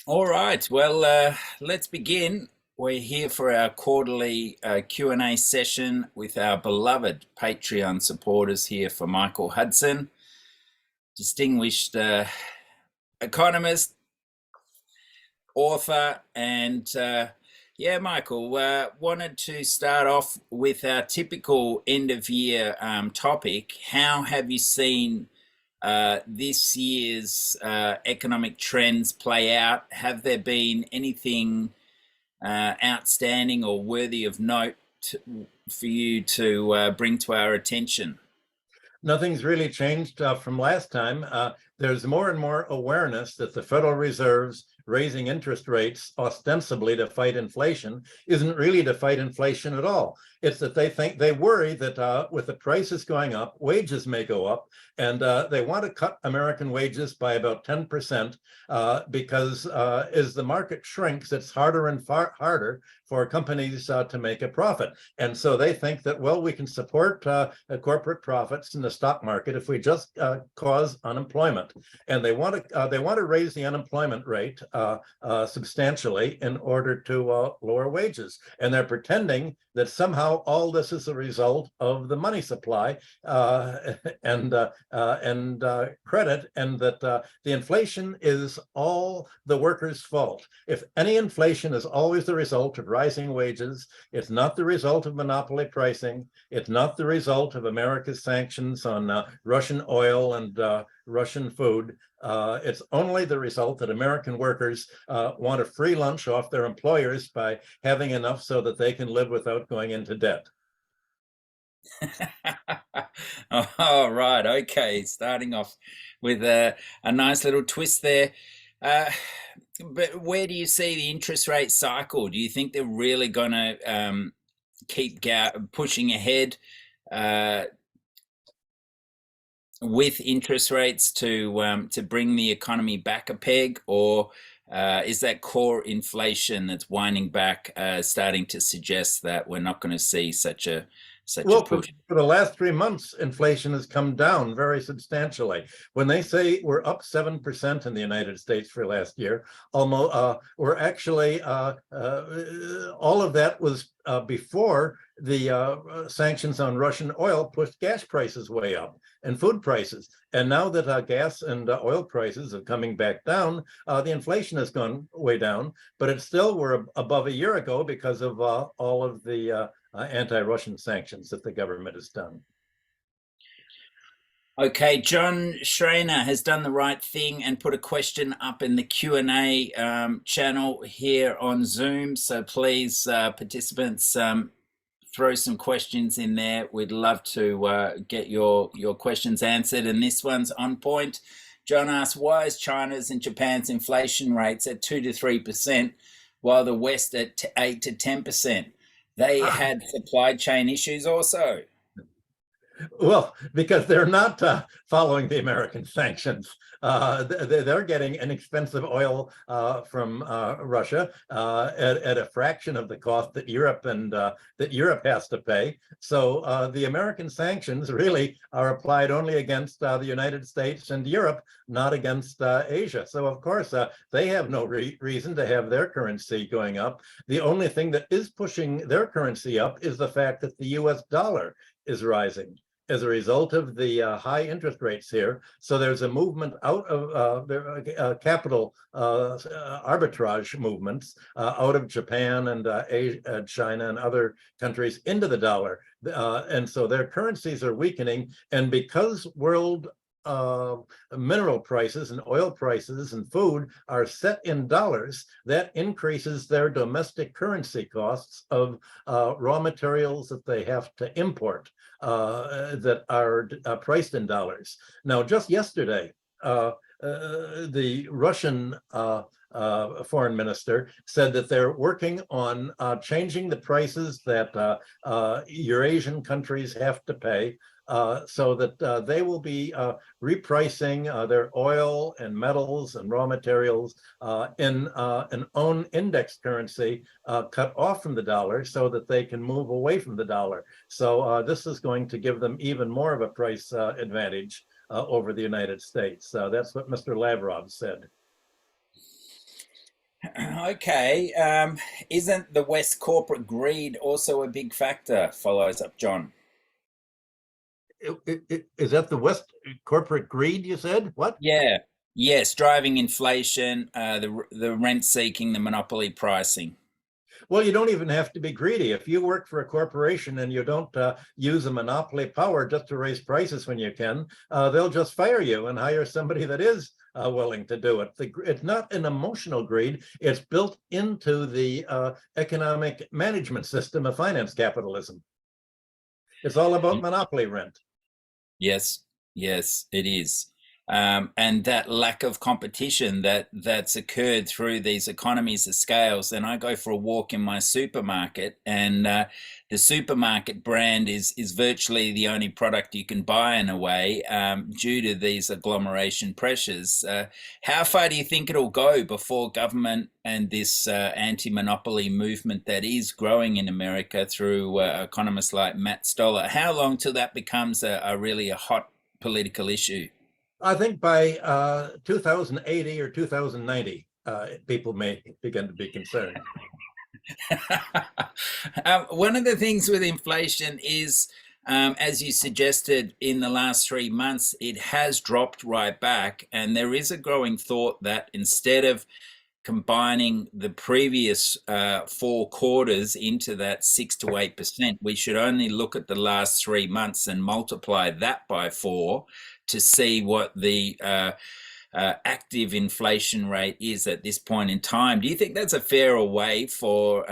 All right. Well, let's begin. We're here for our quarterly Q&A session with our beloved Patreon supporters here for Michael Hudson, distinguished economist, author, and yeah, Michael, wanted to start off with our typical end of year topic. How have you seen this year's economic trends play out? Have there been anything outstanding or worthy of note for you to bring to our attention? Nothing's really changed from last time. There's more and more awareness that the Federal Reserve's raising interest rates ostensibly to fight inflation isn't really to fight inflation at all. It's that they worry that with the prices going up, wages may go up, and they want to cut American wages by about 10% because as the market shrinks, it's harder and harder for companies to make a profit. And so they think that, well, we can support corporate profits in the stock market if we just cause unemployment. And they want to raise the unemployment rate substantially in order to lower wages. And they're pretending that somehow all this is a result of the money supply and credit, and that the inflation is all the workers' fault. If any inflation is always the result of rising wages, it's not the result of monopoly pricing. It's not the result of America's sanctions on Russian oil and Russian food. It's only the result that American workers want a free lunch off their employers by having enough so that they can live without going into debt. All right, okay. Starting off with a nice little twist there. Uh, but where do you see the interest rate cycle? Do you think they're really going to keep pushing ahead uh, with interest rates to bring the economy back a peg, or is that core inflation that's winding back starting to suggest that we're not going to see such a Well, for, push? for the last 3 months, inflation has come down very substantially. When they say we're up 7% in the United States for last year, almost we're actually all of that was before the sanctions on Russian oil pushed gas prices way up and food prices. And now that gas and oil prices are coming back down, the inflation has gone way down, but it's still we're above a year ago because of all of the anti-Russian sanctions that the government has done. Okay, John Schreiner has done the right thing and put a question up in the Q&A channel here on Zoom. So please, participants, throw some questions in there. We'd love to get your questions answered. And this one's on point. John asks, why is China's and Japan's inflation rates at 2 to 3%, while the West at 8 to 10%? They had supply chain issues also. Well, because they're not following the American sanctions. They're getting inexpensive oil from Russia at a fraction of the cost that Europe has to pay. So the American sanctions really are applied only against the United States and Europe, not against Asia. So of course they have no reason to have their currency going up. The only thing that is pushing their currency up is the fact that the U.S. dollar is rising as a result of the high interest rates here. So there's a movement out of capital arbitrage movements out of Japan and Asia, China and other countries into the dollar. And so their currencies are weakening. And because world mineral prices and oil prices and food are set in dollars, that increases their domestic currency costs of raw materials that they have to import that are priced in dollars. Now, just yesterday, the Russian foreign minister said that they're working on changing the prices that Eurasian countries have to pay so that they will be repricing their oil and metals and raw materials in an own index currency cut off from the dollar so that they can move away from the dollar. So this is going to give them even more of a price advantage over the United States. That's what Mr. Lavrov said. Okay. Isn't the West corporate greed also a big factor? Follows up John. Is that the West corporate greed, you said? What? Yeah. Yes, driving inflation, the rent seeking, the monopoly pricing. Well, you don't even have to be greedy. If you work for a corporation and you don't use a monopoly power just to raise prices when you can, they'll just fire you and hire somebody that is willing to do it. It's not an emotional greed. It's built into the economic management system of finance capitalism. It's all about monopoly rent. Yes, yes, it is. And that lack of competition that's occurred through these economies of scales. And I go for a walk in my supermarket, and the supermarket brand is virtually the only product you can buy in a way, due to these agglomeration pressures. How far do you think it'll go before government and this anti-monopoly movement that is growing in America through economists like Matt Stoller, how long till that becomes a really a hot political issue? I think by 2080 or 2090, people may begin to be concerned. One of the things with inflation is, as you suggested, in the last 3 months, it has dropped right back. And there is a growing thought that instead of combining the previous 4 quarters into that 6 to 8%, we should only look at the last 3 months and multiply that by 4 to see what the active inflation rate is at this point in time. Do you think that's a fairer way for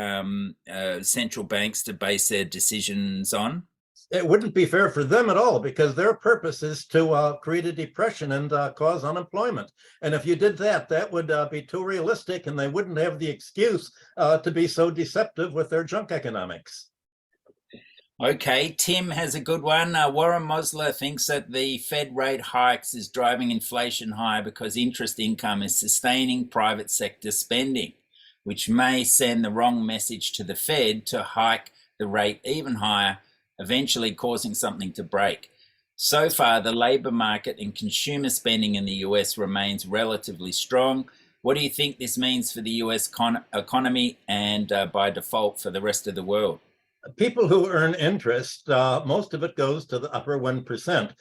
central banks to base their decisions on? It wouldn't be fair for them at all because their purpose is to create a depression and cause unemployment. And if you did that, that would be too realistic, and they wouldn't have the excuse to be so deceptive with their junk economics. Okay, Tim has a good one. Warren Mosler thinks that the Fed rate hikes is driving inflation higher because interest income is sustaining private sector spending, which may send the wrong message to the Fed to hike the rate even higher, eventually causing something to break. So far, the labor market and consumer spending in the US remains relatively strong. What do you think this means for the US economy and by default for the rest of the world? People who earn interest, most of it goes to the upper 1%,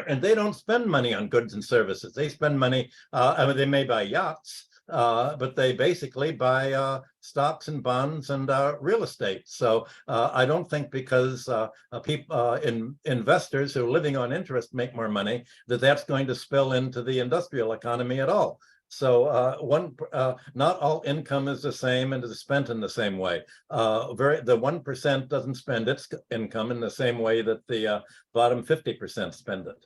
and they don't spend money on goods and services. They spend money, I mean, they may buy yachts, but they basically buy stocks and bonds and real estate. So I don't think because investors who are living on interest make more money, that's going to spill into the industrial economy at all. So not all income is the same and is spent in the same way. The 1% doesn't spend its income in the same way that the bottom 50% spend it.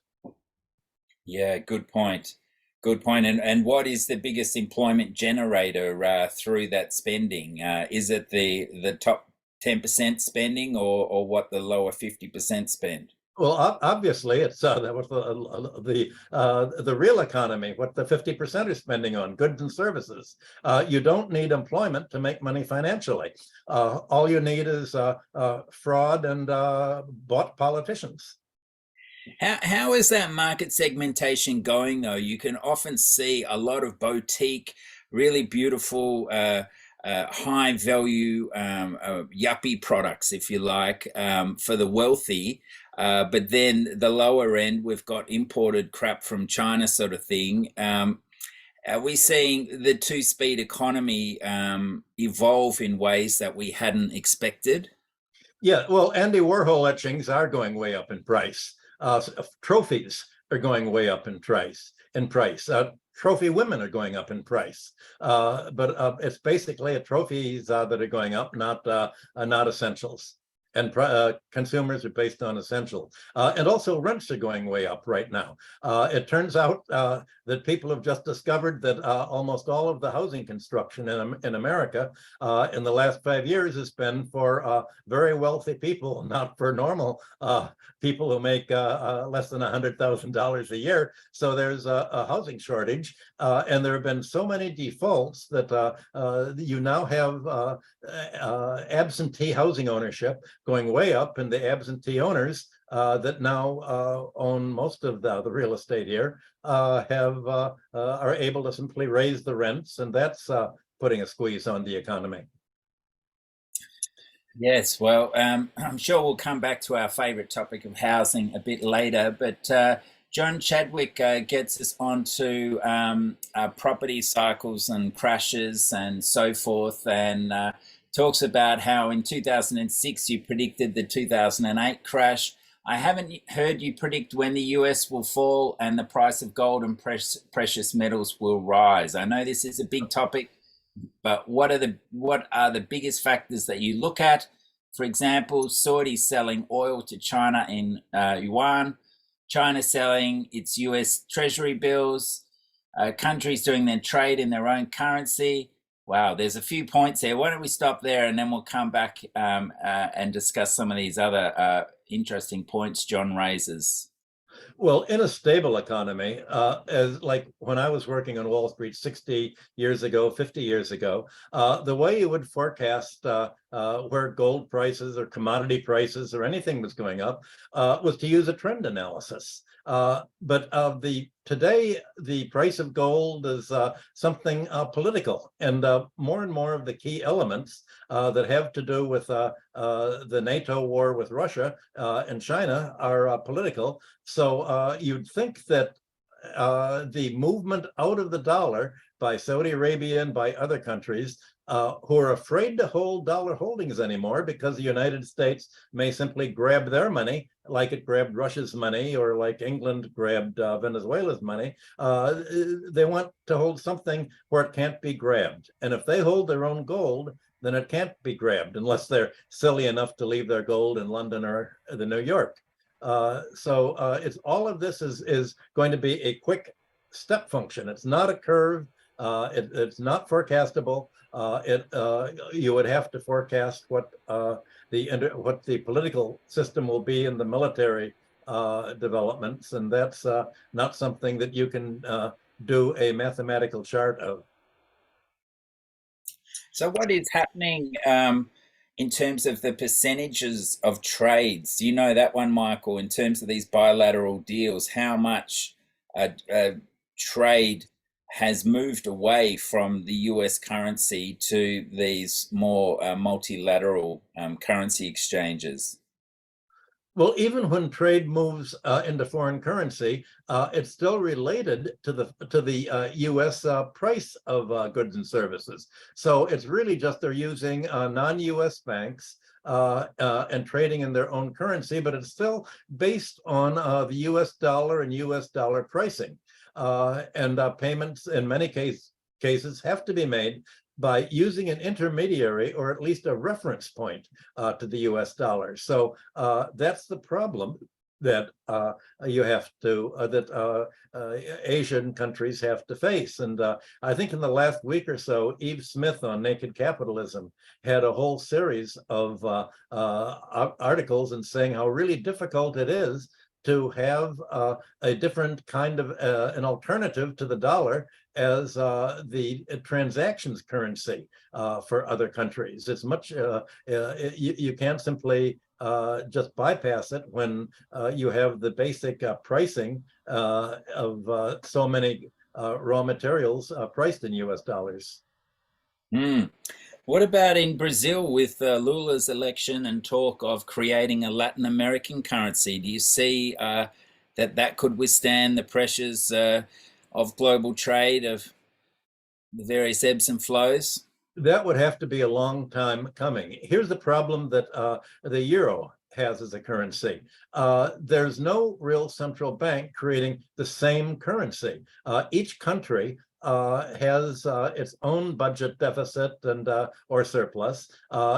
Yeah, good point. Good point. And what is the biggest employment generator through that spending? Is it the top 10% spending, or what the lower 50% spend? Well, obviously, it's that was the real economy, what the 50% is spending on goods and services. You don't need employment to make money financially. All you need is fraud and bought politicians. How is that market segmentation going, though? You can often see a lot of boutique, really beautiful, high value yuppie products, if you like, for the wealthy. But then the lower end, we've got imported crap from China, sort of thing. Are we seeing the two-speed economy evolve in ways that we hadn't expected? Yeah, well, Andy Warhol etchings are going way up in price. Trophies are going way up in price. Trophy women are going up in price, but it's basically trophies that are going up, not essentials. And consumers are based on essential. And also rents are going way up right now. It turns out that people have just discovered that almost all of the housing construction in America in the last 5 years has been for very wealthy people, not for normal people who make less than $100,000 a year. So there's a housing shortage, and there have been so many defaults that you now have absentee housing ownership going way up, and the absentee owners that now own most of the real estate here are able to simply raise the rents, and that's putting a squeeze on the economy. Yes, well, I'm sure we'll come back to our favourite topic of housing a bit later, but John Chadwick gets us onto property cycles and crashes and so forth, and talks about how in 2006 you predicted the 2008 crash. I haven't heard you predict when the US will fall and the price of gold and precious metals will rise. I know this is a big topic, but what are the biggest factors that you look at? For example, Saudi selling oil to China in yuan, China selling its US Treasury bills, countries doing their trade in their own currency. Wow, there's a few points there. Why don't we stop there and then we'll come back and discuss some of these other interesting points John raises. Well, in a stable economy, as like when I was working on Wall Street 60 years ago, 50 years ago, the way you would forecast where gold prices or commodity prices or anything was going up was to use a trend analysis. But today, the price of gold is something political, and more of the key elements that have to do with the NATO war with Russia and China are political. So you'd think that the movement out of the dollar by Saudi Arabia and by other countries who are afraid to hold dollar holdings anymore because the United States may simply grab their money like it grabbed Russia's money or like England grabbed Venezuela's money. They want to hold something where it can't be grabbed. And if they hold their own gold, then it can't be grabbed unless they're silly enough to leave their gold in London or the New York. So it's all of this is going to be a quick step function. It's not a curve. It's not forecastable. You would have to forecast what the political system will be in the military developments, and that's not something that you can do a mathematical chart of. So what is happening in terms of the percentages of trades? Do you know that one, Michael, in terms of these bilateral deals, how much trade has moved away from the US currency to these more multilateral currency exchanges? Well, even when trade moves into foreign currency, it's still related to the U.S. Price of goods and services. So it's really just they're using non-U.S. banks and trading in their own currency, but it's still based on the U.S. dollar and U.S. dollar pricing. And payments in many cases have to be made by using an intermediary or at least a reference point to the US dollar. So that's the problem that you have to, Asian countries have to face. And I think in the last week or so, Eve Smith on Naked Capitalism had a whole series of articles and saying how really difficult it is to have a different kind of an alternative to the dollar as the transactions currency for other countries. It's much, you can't simply just bypass it when you have the basic pricing of so many raw materials priced in US dollars. Mm. What about in Brazil with Lula's election and talk of creating a Latin American currency? Do you see that could withstand the pressures of global trade, of the various ebbs and flows? That would have to be a long time coming. Here's the problem that the euro has as a currency. There's no real central bank creating the same currency. Each country has its own budget deficit and or surplus,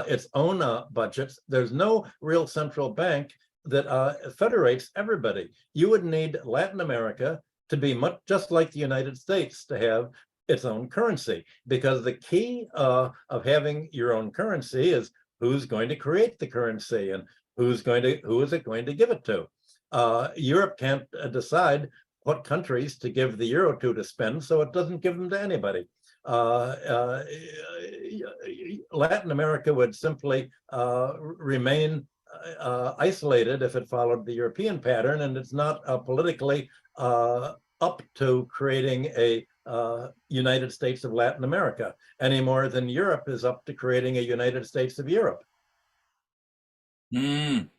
its own budgets. There's no real central bank that federates everybody. You would need Latin America to be much just like the United States to have its own currency, because the key of having your own currency is who's going to create the currency and who is it going to give it to. Europe can't decide what countries to give the euro to spend, so it doesn't give them to anybody. Latin America would simply remain isolated if it followed the European pattern, and it's not politically up to creating a United States of Latin America, any more than Europe is up to creating a United States of Europe. Mm,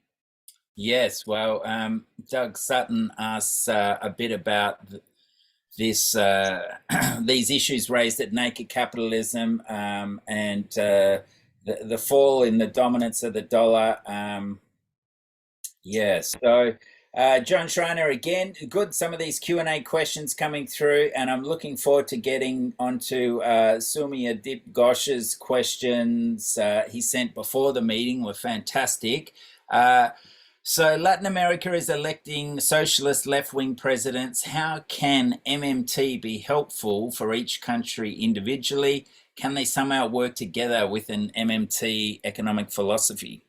yes, well, Doug Sutton asks a bit about this these issues raised at naked capitalism, and the fall in the dominance of the dollar. Yes. So, John Schreiner, again, good. Some of these Q&A questions coming through, and I'm looking forward to getting onto Sumia Dip Ghosh's questions he sent before the meeting were fantastic. So Latin America is electing socialist left-wing presidents. How can MMT be helpful for each country individually? Can they somehow work together with an MMT economic philosophy?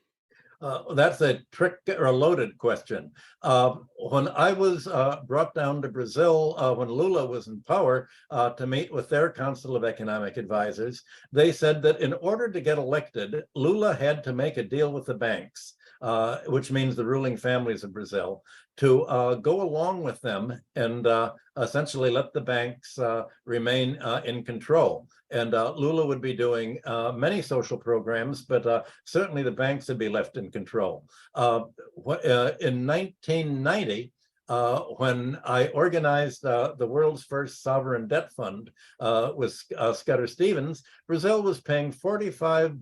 That's a trick or a loaded question. When I was brought down to Brazil, when Lula was in power, to meet with their Council of Economic Advisors, they said that in order to get elected, Lula had to make a deal with the banks, which means the ruling families of Brazil, to go along with them and essentially let the banks remain in control. And Lula would be doing many social programs, but certainly the banks would be left in control. In 1990, when I organized the world's first sovereign debt fund with Scudder Stevens, Brazil was paying 45%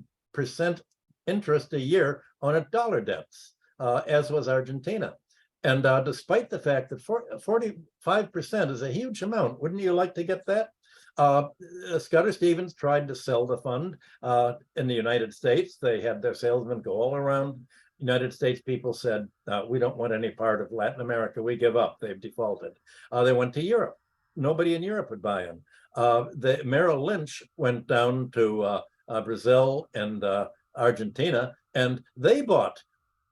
interest a year on its dollar debts, as was Argentina. And despite the fact that 45% is a huge amount, wouldn't you like to get that? Scudder Stevens tried to sell the fund in the United States. They had their salesmen go all around. United States people said, we don't want any part of Latin America. We give up. They've defaulted. They went to Europe. Nobody in Europe would buy them. The Merrill Lynch went down to Brazil and Argentina, and they bought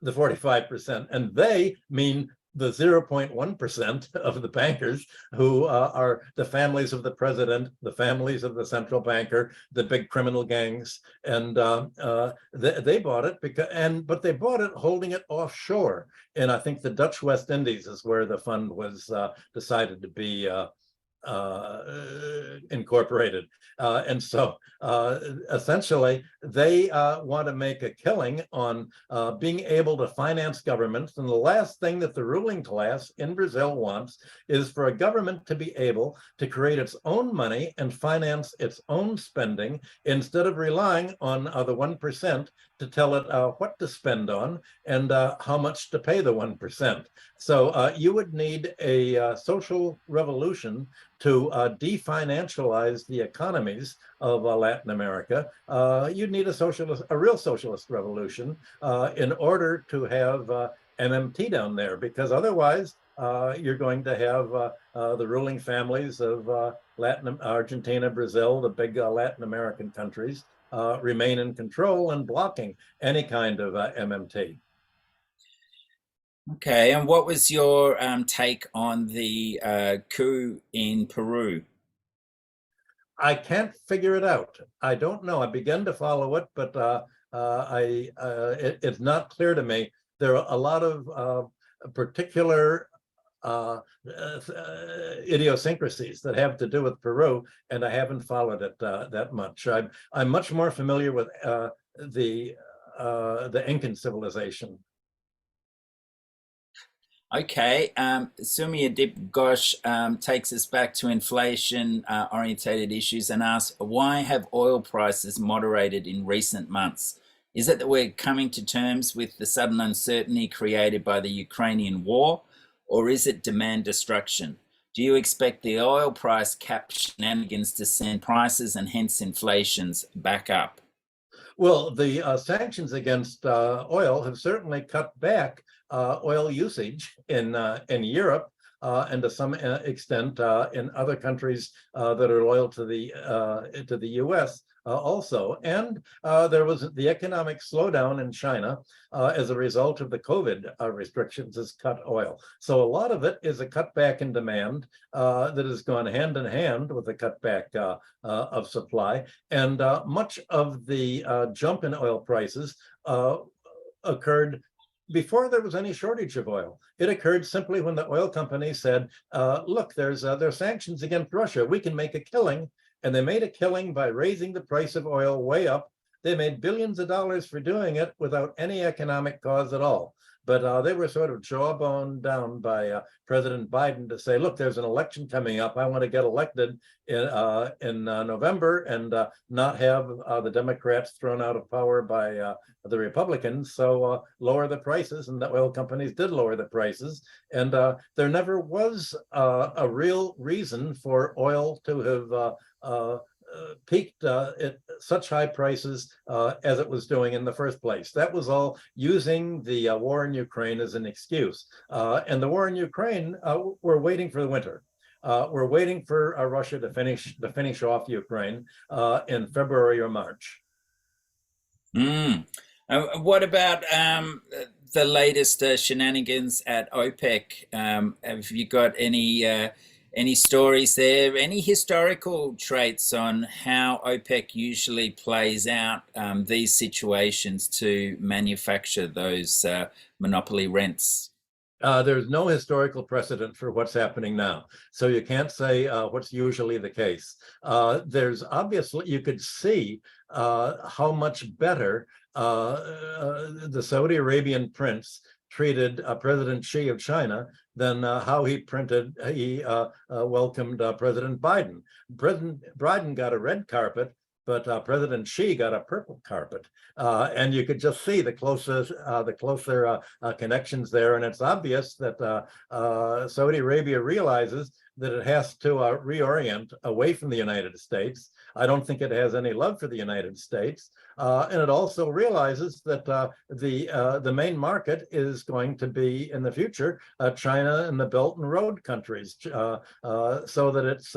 the 45%, and they mean the 0.1% of the bankers who are the families of the president, the families of the central banker, the big criminal gangs, and they bought it but they bought it holding it offshore. And I think the Dutch West Indies is where the fund was decided to be incorporated. And so essentially, they want to make a killing on being able to finance governments. And the last thing that the ruling class in Brazil wants is for a government to be able to create its own money and finance its own spending instead of relying on the 1% to tell it what to spend on and how much to pay the 1%. So you would need a social revolution to definancialize the economies of Latin America. You'd need a real socialist revolution in order to have MMT down there, because otherwise you're going to have the ruling families of Argentina, Brazil, the big Latin American countries remain in control and blocking any kind of MMT. Okay, and what was your take on the coup in Peru? I can't figure it out. I don't know. I began to follow it, but it's not clear to me. There are a lot of particular idiosyncrasies that have to do with Peru, and I haven't followed it that much. I'm much more familiar with the Incan civilization. Okay, Sumia Dip Ghosh takes us back to inflation orientated issues and asks, why have oil prices moderated in recent months? Is it that we're coming to terms with the sudden uncertainty created by the Ukrainian war, or is it demand destruction? Do you expect the oil price cap shenanigans to send prices and hence inflations back up? Well, the sanctions against oil have certainly cut back oil usage in Europe and to some extent in other countries that are loyal to the U.S. Also. And there was the economic slowdown in China as a result of the COVID restrictions has cut oil. So a lot of it is a cutback in demand that has gone hand in hand with the cutback of supply. And much of the jump in oil prices occurred before there was any shortage of oil. It occurred simply when the oil companies said, look, there's sanctions against Russia. We can make a killing. And they made a killing by raising the price of oil way up. They made billions of dollars for doing it without any economic cause at all. But they were sort of jawbone down by President Biden to say, look, there's an election coming up. I want to get elected in November and not have the Democrats thrown out of power by the Republicans. So lower the prices. And the oil companies did lower the prices. And there never was a real reason for oil to have peaked at such high prices as it was doing in the first place. That was all using the war in Ukraine as an excuse. And the war in Ukraine, we're waiting for the winter. We're waiting for Russia to finish off Ukraine in February or March. What about the latest shenanigans at OPEC? Have you got any stories there? Any historical traits on how OPEC usually plays out these situations to manufacture those monopoly rents? There's no historical precedent for what's happening now. So you can't say what's usually the case. There's obviously, you could see how much better the Saudi Arabian prince treated President Xi of China than how he welcomed President Biden. President Biden got a red carpet, but President Xi got a purple carpet, and you could just see the closer connections there. And it's obvious that Saudi Arabia realizes that it has to reorient away from the United States. I don't think it has any love for the United States, and it also realizes that the main market is going to be in the future China and the Belt and Road countries, so that it's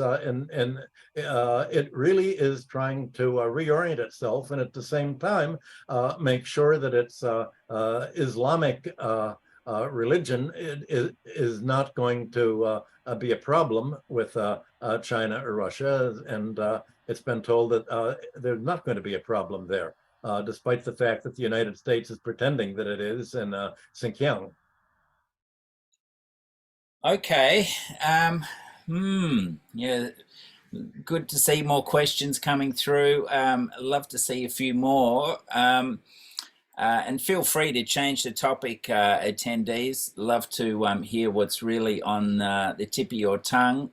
it really is trying to reorient itself, and at the same time make sure that its Islamic religion is not going to be a problem with China or Russia, and it's been told that there's not going to be a problem there, despite the fact that the United States is pretending that it is in Xinjiang. Okay. Yeah, good to see more questions coming through. Love to see a few more. And feel free to change the topic, attendees. Love to hear what's really on the tip of your tongue.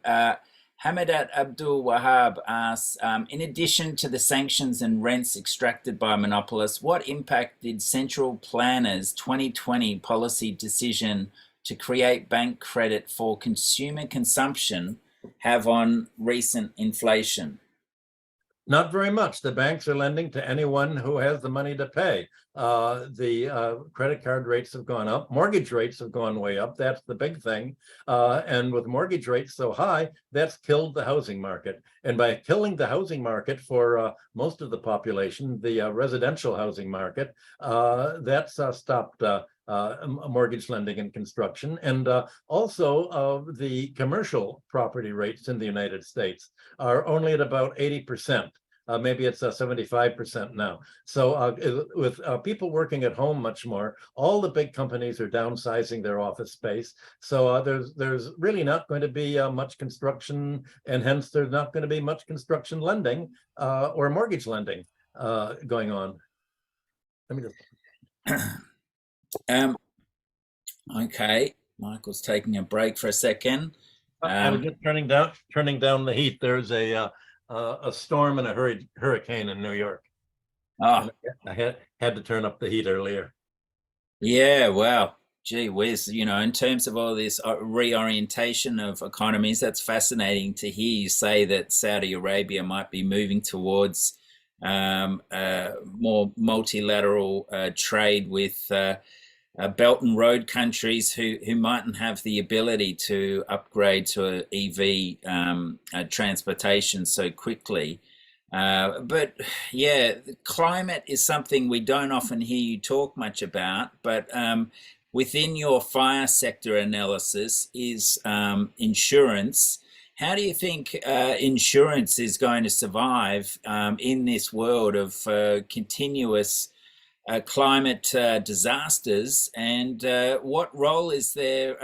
Hamadat Abdul Wahab asks, in addition to the sanctions and rents extracted by monopolists, what impact did Central Planner's 2020 policy decision to create bank credit for consumer consumption have on recent inflation? Not very much. The banks are lending to anyone who has the money to pay. The credit card rates have gone up. Mortgage rates have gone way up. That's the big thing. And with mortgage rates so high, that's killed the housing market. And by killing the housing market for most of the population, the residential housing market, that's stopped mortgage lending and construction. And also the commercial property rates in the United States are only at about 80%. Maybe it's 75% now. So with people working at home much more, all the big companies are downsizing their office space. So there's really not going to be much construction, and hence there's not going to be much construction lending or mortgage lending going on. Let me just. Okay, Michael's taking a break for a second. I was just turning down the heat. There's a storm and a hurricane in New York. Oh, I had to turn up the heat earlier. yeah, well, gee whiz, in terms of all this reorientation of economies, that's fascinating to hear you say that Saudi Arabia might be moving towards more multilateral trade with Belt and Road countries who mightn't have the ability to upgrade to EV transportation so quickly. But yeah, climate is something we don't often hear you talk much about, but within your fire sector analysis is insurance. How do you think insurance is going to survive in this world of continuous climate disasters. And what role is there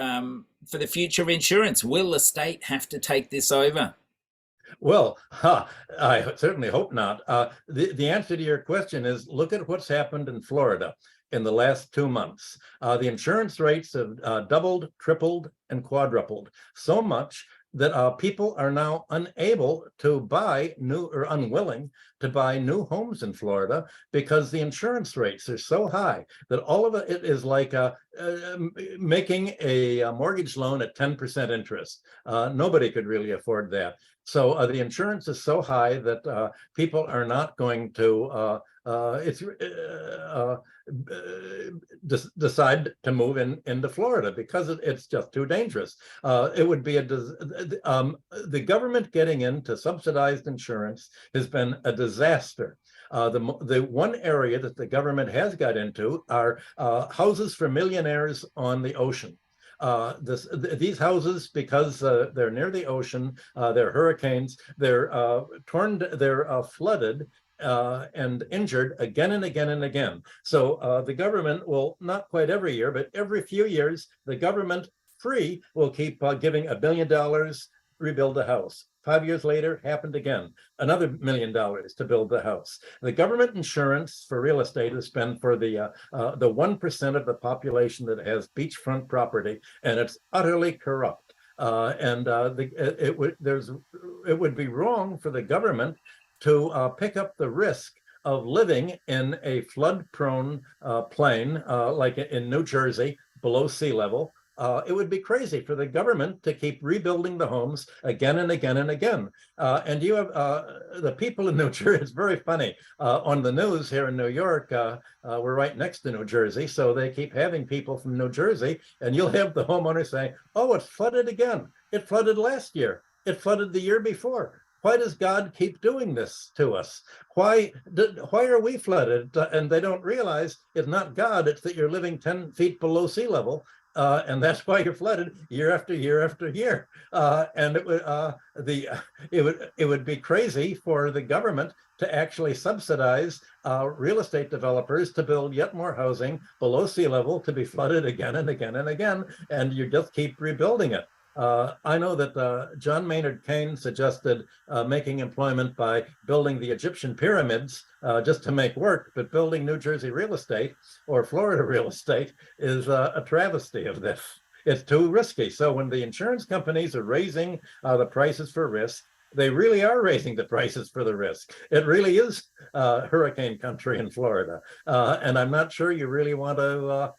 for the future of insurance? Will the state have to take this over? Well, I certainly hope not. The answer to your question is look at what's happened in Florida in the last 2 months. The insurance rates have doubled, tripled, and quadrupled, so much that people are now unable to buy new, or unwilling to buy new homes in Florida, because the insurance rates are so high that all of it is like making a mortgage loan at 10% interest. Nobody could really afford that. So the insurance is so high that people are not going to decide to move into Florida because it's just too dangerous. It would be the government getting into subsidized insurance has been a disaster. The one area that the government has got into are houses for millionaires on the ocean. These houses, because they're near the ocean, they're hurricanes, they're flooded and injured again and again and again. So the government will, not quite every year, but every few years, the government free will keep giving $1 billion, rebuild a house. 5 years later, happened again, another $1 million to build the house. The government insurance for real estate is spent for the 1% of the population that has beachfront property, and it's utterly corrupt. It would be wrong for the government to pick up the risk of living in a flood-prone plain like in New Jersey below sea level. It would be crazy for the government to keep rebuilding the homes again and again and again. And you have the people in New Jersey, it's very funny. On the news here in New York, we're right next to New Jersey, so they keep having people from New Jersey, and you'll have the homeowner saying, oh, it's flooded again. It flooded last year. It flooded the year before. Why does God keep doing this to us? Why are we flooded? And they don't realize it's not God, it's that you're living 10 feet below sea level. And that's why you're flooded year after year after year. And it would be crazy for the government to actually subsidize real estate developers to build yet more housing below sea level to be flooded again and again and again, and you just keep rebuilding it. I know that John Maynard Keynes suggested making employment by building the Egyptian pyramids just to make work, but building New Jersey real estate or Florida real estate is a travesty of this. It's too risky. So when the insurance companies are raising the prices for risk, they really are raising the prices for the risk. It really is hurricane country in Florida. And I'm not sure you really want to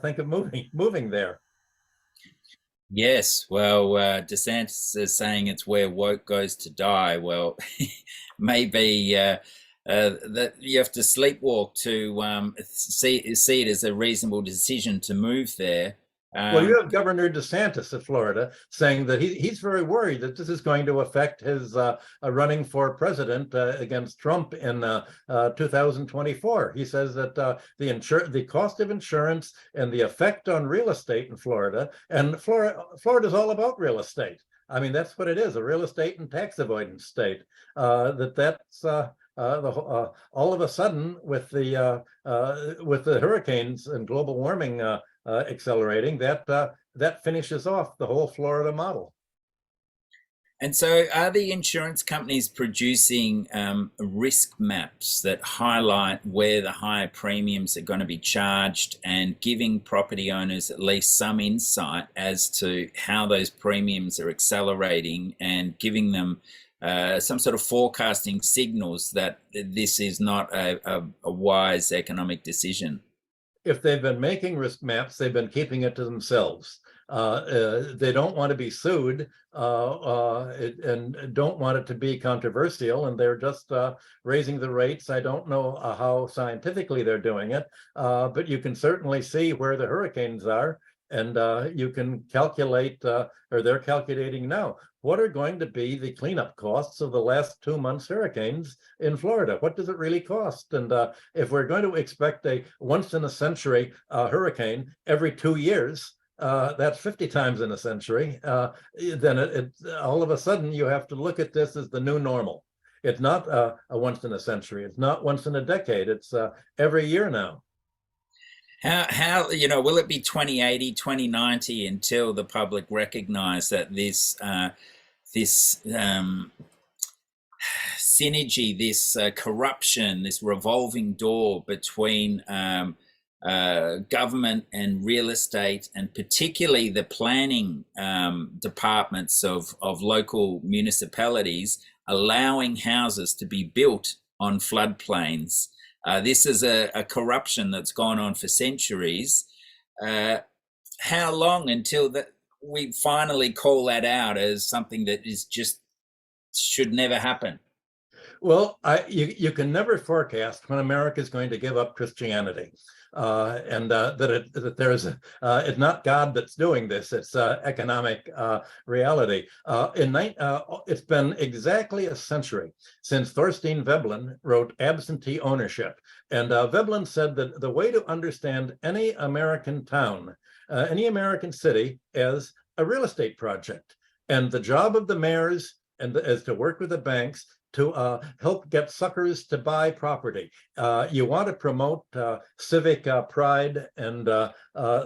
think of moving there. Yes, well, DeSantis is saying it's where woke goes to die. Well, maybe that you have to sleepwalk to see it as a reasonable decision to move there. Well, you have Governor DeSantis of Florida saying that he's very worried that this is going to affect his running for president against Trump in 2024. He says that the cost of insurance and the effect on real estate in Florida, and Florida's all about real estate. I mean, that's what it is, a real estate and tax avoidance state. That's all of a sudden with the hurricanes and global warming accelerating, that finishes off the whole Florida model. And so are the insurance companies producing risk maps that highlight where the higher premiums are going to be charged and giving property owners at least some insight as to how those premiums are accelerating and giving them some sort of forecasting signals that this is not a wise economic decision? If they've been making risk maps, they've been keeping it to themselves. They don't want to be sued and don't want it to be controversial, and they're just raising the rates. I don't know how scientifically they're doing it, but you can certainly see where the hurricanes are, and you can calculate, or they're calculating now, what are going to be the cleanup costs of the last 2 months hurricanes in Florida? What does it really cost? And if we're going to expect a once in a century hurricane every 2 years, that's 50 times in a century, then all of a sudden you have to look at this as the new normal. It's not a once in a century. It's not once in a decade. It's every year now. How, will it be 2080, 2090 until the public recognize that this synergy, this corruption, this revolving door between government and real estate, and particularly the planning departments of local municipalities, allowing houses to be built on floodplains. This is a corruption that's gone on for centuries. How long until that we finally call that out as something that is just should never happen? Well, you can never forecast when America is going to give up Christianity, and that there's it's not God that's doing this; it's economic reality. It's been exactly a century since Thorstein Veblen wrote Absentee Ownership, and Veblen said that the way to understand any American town, any American city, as a real estate project, and the job of the mayors and is to work with the banks to help get suckers to buy property. You want to promote civic pride and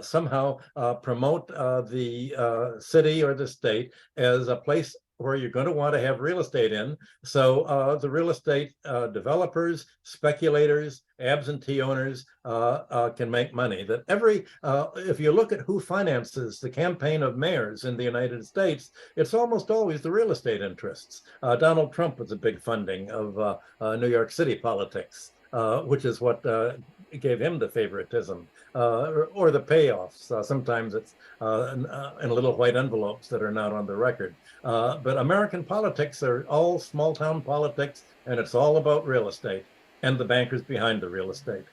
somehow promote the city or the state as a place where you're going to want to have real estate in. So the real estate developers, speculators, absentee owners can make money. That if you look at who finances the campaign of mayors in the United States, it's almost always the real estate interests. Donald Trump was a big funding of New York City politics, which is what gave him the favoritism or the payoffs. Sometimes it's in little white envelopes that are not on the record. But American politics are all small town politics, and it's all about real estate and the bankers behind the real estate.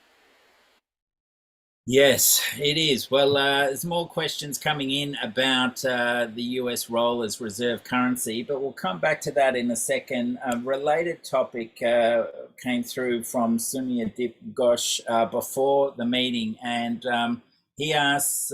Yes, it is. Well, there's more questions coming in about the US role as reserve currency, but we'll come back to that in a second. A related topic came through from Sumya Ghosh before the meeting, and he asks,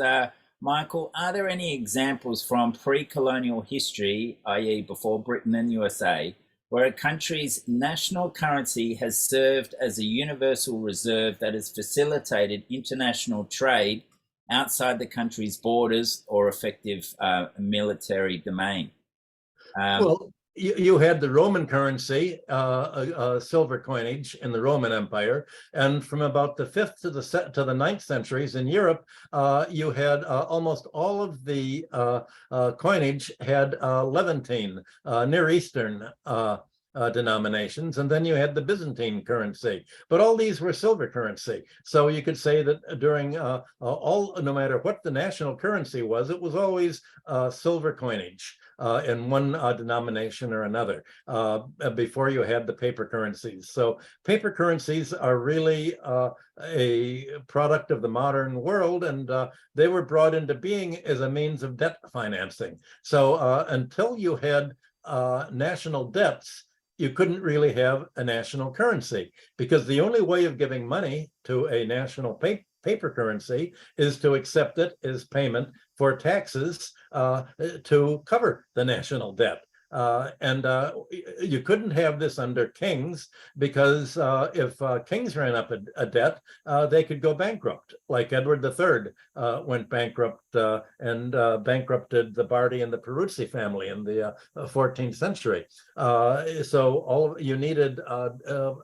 Michael, are there any examples from pre-colonial history, i.e. before Britain and USA, where a country's national currency has served as a universal reserve that has facilitated international trade outside the country's borders or effective military domain? Well, you had the Roman currency, silver coinage in the Roman Empire, and from about the 5th to the 9th centuries in Europe, you had almost all of the coinage had Levantine, Near Eastern denominations, and then you had the Byzantine currency. But all these were silver currency. So you could say that during no matter what the national currency was, it was always silver coinage in one denomination or another before you had the paper currencies. So paper currencies are really a product of the modern world, and they were brought into being as a means of debt financing. So until you had national debts, you couldn't really have a national currency, because the only way of giving money to a national paper currency is to accept it as payment for taxes to cover the national debt. And you couldn't have this under kings, because if kings ran up a debt, they could go bankrupt, like Edward III went bankrupt and bankrupted the Bardi and the Peruzzi family in the 14th century. So you needed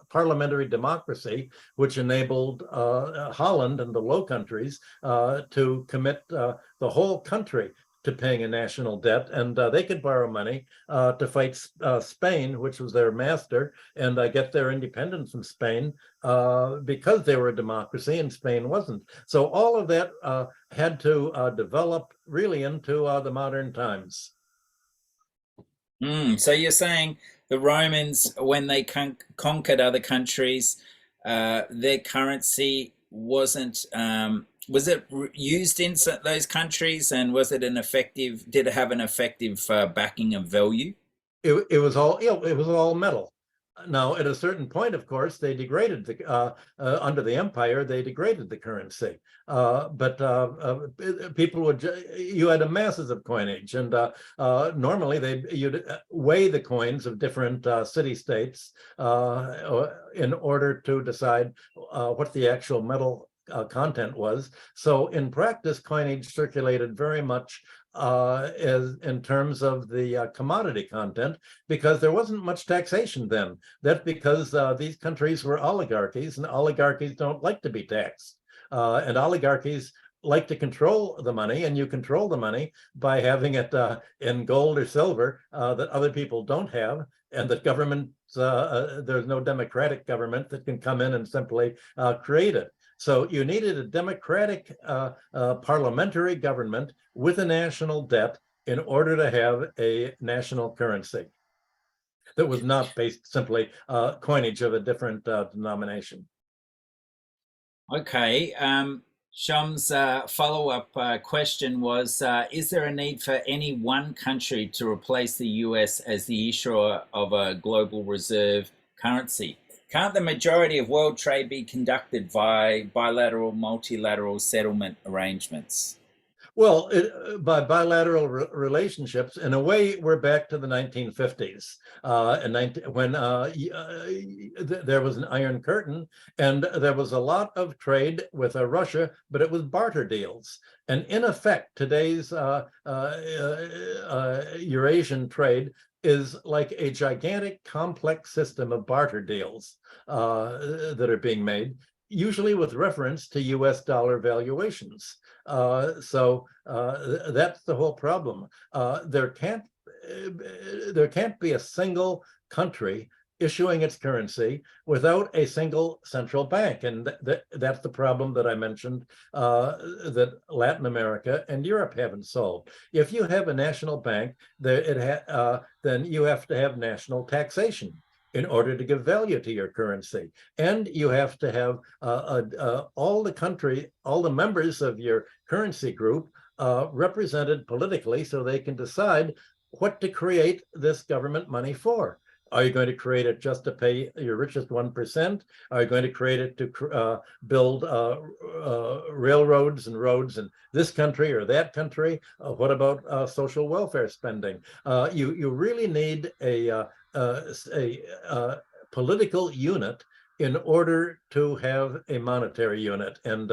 parliamentary democracy, which enabled Holland and the Low Countries to commit the whole country to paying a national debt, and they could borrow money to fight Spain, which was their master, and get their independence from Spain because they were a democracy and Spain wasn't. So all of that had to develop really into the modern times. So you're saying the Romans, when they conquered other countries, their currency wasn't was it used in those countries, and was it did it have an effective backing of value? It was all, it was all metal. Now, at a certain point, of course, they degraded under the empire. They degraded the currency, but people would you had a masses of coinage, and normally you'd weigh the coins of different city states in order to decide what the actual metal content was. So in practice, coinage circulated very much as in terms of the commodity content, because there wasn't much taxation then. That's because these countries were oligarchies, and oligarchies don't like to be taxed. And oligarchies like to control the money, and you control the money by having it in gold or silver that other people don't have, and that governments, there's no democratic government that can come in and simply create it. So you needed a democratic parliamentary government with a national debt in order to have a national currency that was not based simply coinage of a different denomination. Okay. Sham's follow-up question was, is there a need for any one country to replace the US as the issuer of a global reserve currency? Can't the majority of world trade be conducted by bilateral, multilateral settlement arrangements? Well, by bilateral relationships, in a way, we're back to the 1950s, when there was an Iron Curtain, and there was a lot of trade with Russia, but it was barter deals. And in effect, today's Eurasian trade is like a gigantic, complex system of barter deals that are being made, usually with reference to US dollar valuations. So that's the whole problem. There can't be a single country issuing its currency without a single central bank, and that's the problem that I mentioned that Latin America and Europe haven't solved. If you have a national bank, then you have to have national taxation in order to give value to your currency. And you have to have all the members of your currency group represented politically, so they can decide what to create this government money for. Are you going to create it just to pay your richest 1%? Are you going to create it to build railroads and roads in this country or that country? What about social welfare spending? You really need a political unit in order to have a monetary unit. And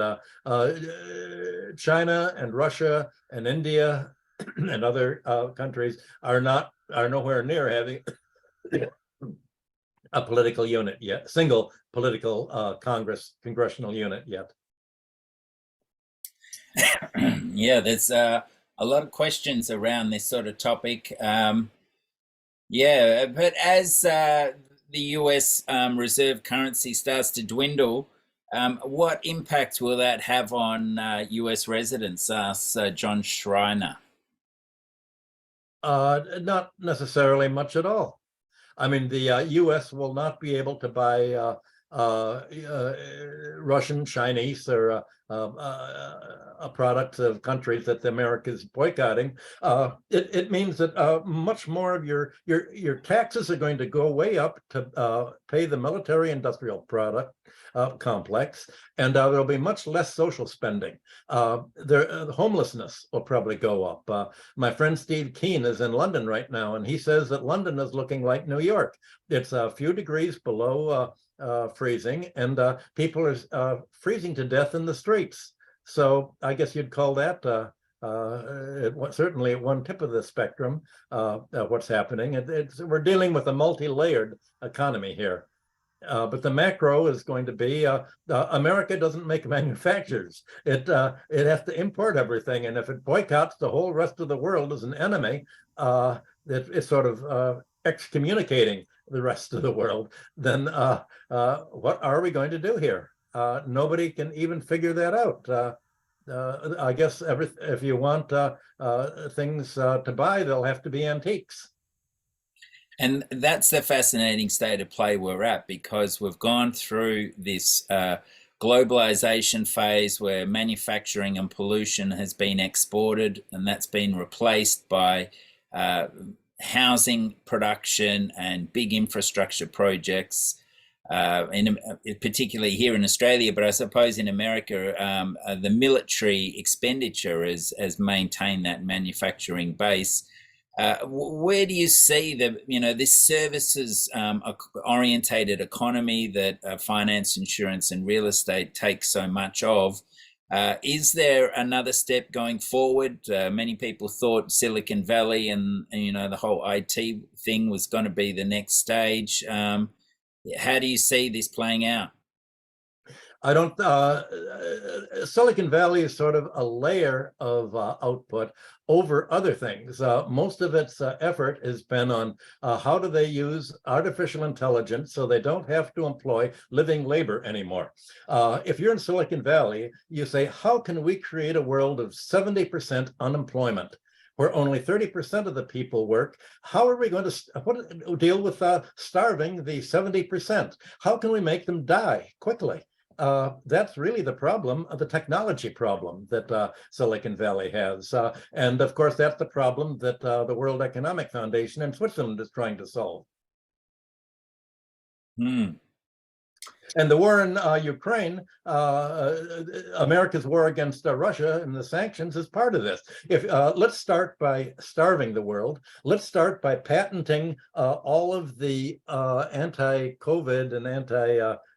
China and Russia and India and other countries are nowhere near having a political unit yet, single political congressional unit yet. Yeah, there's a lot of questions around this sort of topic. Yeah, but as the US reserve currency starts to dwindle, what impact will that have on US residents? Asks John Schreiner. Not necessarily much at all. I mean, the US will not be able to buy Russian, Chinese, or products of countries that America is boycotting. It means that much more of your taxes are going to go way up to pay the military-industrial product complex, and there'll be much less social spending. Homelessness will probably go up. My friend Steve Keen is in London right now, and he says that London is looking like New York. It's a few degrees below freezing, and people are freezing to death in the streets. So I guess you'd call that certainly at one tip of the spectrum what's happening. We're dealing with a multi-layered economy here. But the macro is going to be America doesn't make manufacturers. It has to import everything, and if it boycotts the whole rest of the world as an enemy, it's sort of excommunicating the rest of the world. Then what are we going to do here? Nobody can even figure that out. I guess if you want things to buy, they'll have to be antiques. And that's the fascinating state of play we're at, because we've gone through this globalization phase where manufacturing and pollution has been exported, and that's been replaced by housing production and big infrastructure projects, particularly here in Australia, but I suppose in America, the military expenditure has maintained that manufacturing base. Where do you see this services orientated economy that finance, insurance, and real estate take so much of? Is there another step going forward? Many people thought Silicon Valley and the whole IT thing was going to be the next stage. How do you see this playing out? I don't, Silicon Valley is sort of a layer of output over other things. Most of its effort has been on how do they use artificial intelligence so they don't have to employ living labor anymore. If you're in Silicon Valley, you say, how can we create a world of 70% unemployment? Where only 30% of the people work? How are we going to deal with starving the 70%? How can we make them die quickly? That's really the problem, the technology problem that Silicon Valley has. And of course, that's the problem that the World Economic Foundation in Switzerland is trying to solve. Hmm. And the war in Ukraine, America's war against Russia and the sanctions is part of this. If let's start by starving the world. Let's start by patenting all of the anti-COVID and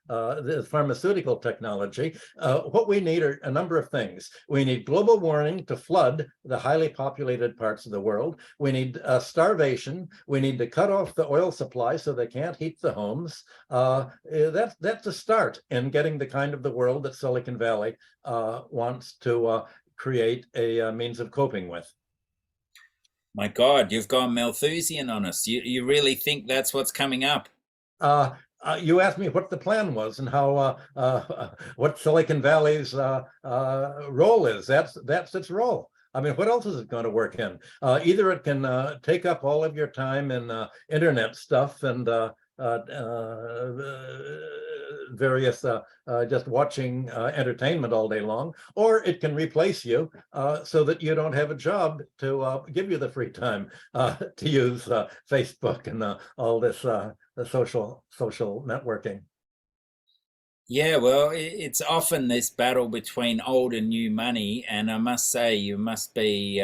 the pharmaceutical technology. What we need are a number of things. We need global warming to flood the highly populated parts of the world. We need starvation. We need to cut off the oil supply so they can't heat the homes. That's a start in getting the kind of the world that Silicon Valley wants to create a means of coping with. My God, you've gone Malthusian on us. You really think that's what's coming up? You asked me what the plan was and how what Silicon Valley's role is. That's its role. I mean, what else is it going to work in? Either it can take up all of your time in internet stuff and various just watching entertainment all day long, or it can replace you so that you don't have a job to give you the free time to use Facebook and all this the social networking. Yeah, well, it's often this battle between old and new money, and I must say, you must be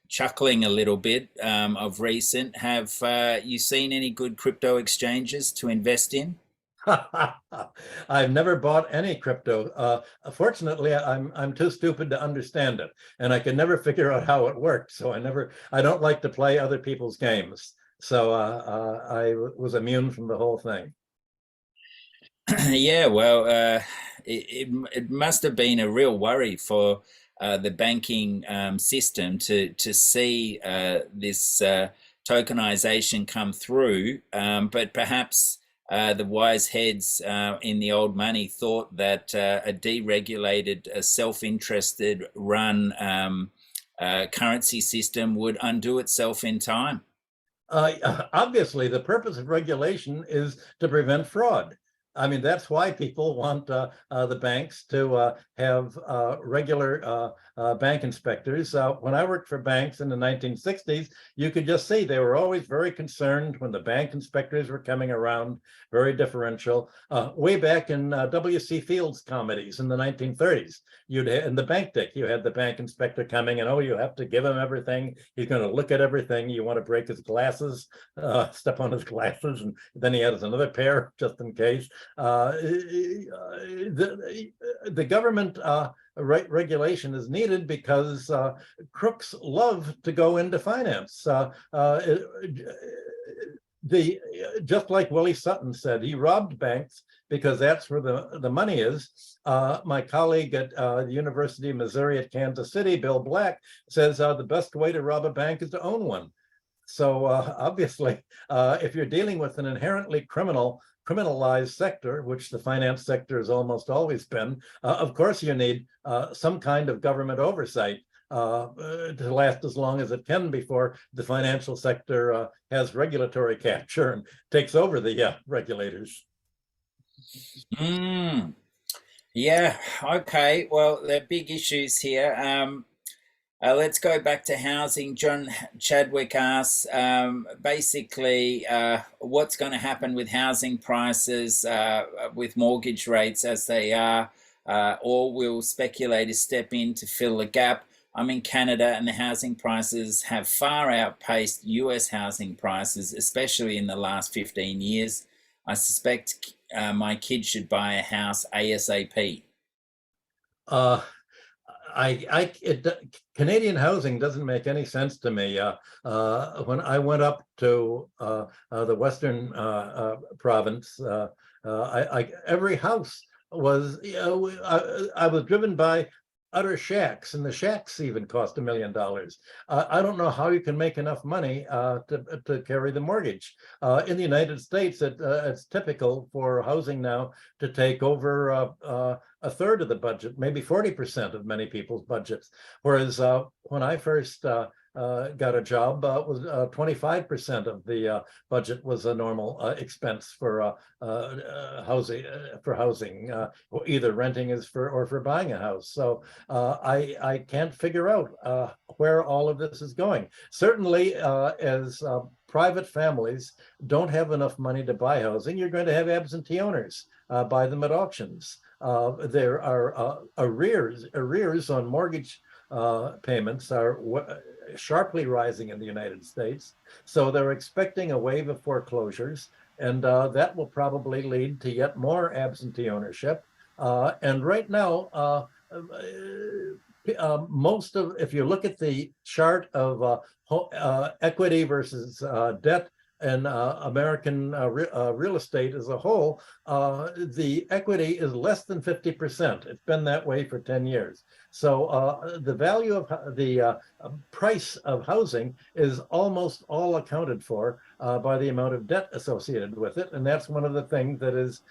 chuckling a little bit of recent. Have you seen any good crypto exchanges to invest in? I've never bought any crypto. Fortunately, I'm too stupid to understand it, and I can never figure out how it works. So I don't like to play other people's games. So I was immune from the whole thing. Yeah, well, it must have been a real worry for the banking system to see this tokenization come through, but perhaps the wise heads in the old money thought that a deregulated, self-interested run currency system would undo itself in time. Obviously, the purpose of regulation is to prevent fraud. I mean, that's why people want the banks to have regular bank inspectors. When I worked for banks in the 1960s, you could just see they were always very concerned when the bank inspectors were coming around, very differential. Way back in W.C. Fields' comedies in the 1930s, in the bank dick, you had the bank inspector coming and, oh, you have to give him everything. He's going to look at everything. You want to break his glasses, step on his glasses, and then he has another pair just in case. The government regulation is needed because crooks love to go into finance. Just like Willie Sutton said, he robbed banks because that's where the money is. My colleague at the University of Missouri at Kansas City, Bill Black, says the best way to rob a bank is to own one. So obviously, if you're dealing with an inherently criminalized sector, which the finance sector has almost always been, of course you need some kind of government oversight to last as long as it can before the financial sector has regulatory capture and takes over the regulators. Yeah, okay. Well, there are big issues here. Let's go back to housing. John Chadwick asks basically what's going to happen with housing prices, with mortgage rates as they are, or will speculators step in to fill the gap? I'm in Canada and the housing prices have far outpaced US housing prices, especially in the last 15 years. I suspect my kids should buy a house ASAP. Uh, Canadian housing doesn't make any sense to me. When I went up to the Western province, every house was, I was driven by utter shacks, and the shacks even cost $1 million. I don't know how you can make enough money to carry the mortgage. In the United States, it's typical for housing now to take over a third of the budget, maybe 40% of many people's budgets. Whereas when I first got a job, was 25% of the budget was a normal expense for housing, either renting is for or for buying a house. So I can't figure out where all of this is going. Certainly, as private families don't have enough money to buy housing, you're going to have absentee owners buy them at auctions. There are arrears on mortgage payments are sharply rising in the United States. So they're expecting a wave of foreclosures, and that will probably lead to yet more absentee ownership. And right now, if you look at the chart of equity versus debt and American real estate as a whole, the equity is less than 50%. It's been that way for 10 years. So the value of the price of housing is almost all accounted for by the amount of debt associated with it. And that's one of the things that is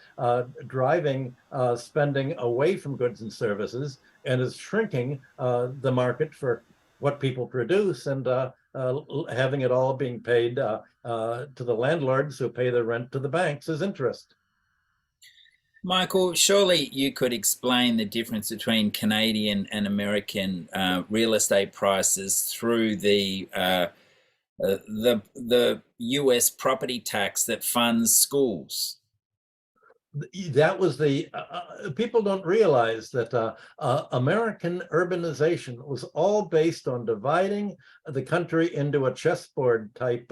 driving spending away from goods and services and is shrinking the market for what people produce and having it all being paid to the landlords who pay the rent to the banks as interest. Michael, surely you could explain the difference between Canadian and American real estate prices through the U.S. property tax that funds schools. That was the people don't realize that American urbanization was all based on dividing the country into a chessboard type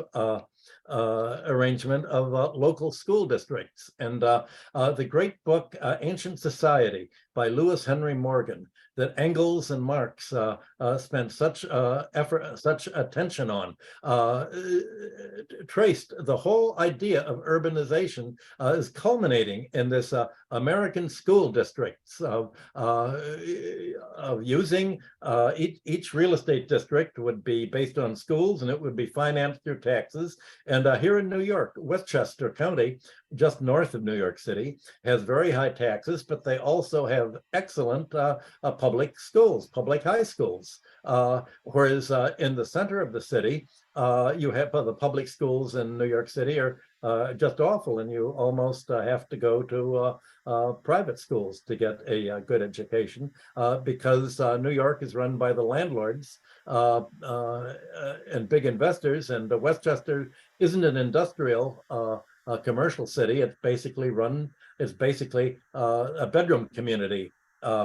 arrangement of local school districts. And the great book Ancient Society by Lewis Henry Morgan, that Engels and Marx spent such effort, such attention on, traced the whole idea of urbanization is culminating in this American school districts of using each real estate district would be based on schools, and it would be financed through taxes. And here in New York, Westchester County, just north of New York City, has very high taxes, but they also have excellent public schools, public high schools. Whereas in the center of the city, you have the public schools in New York City are just awful, and you almost have to go to private schools to get a good education because New York is run by the landlords and big investors, and Westchester isn't an industrial commercial city. It's basically a bedroom community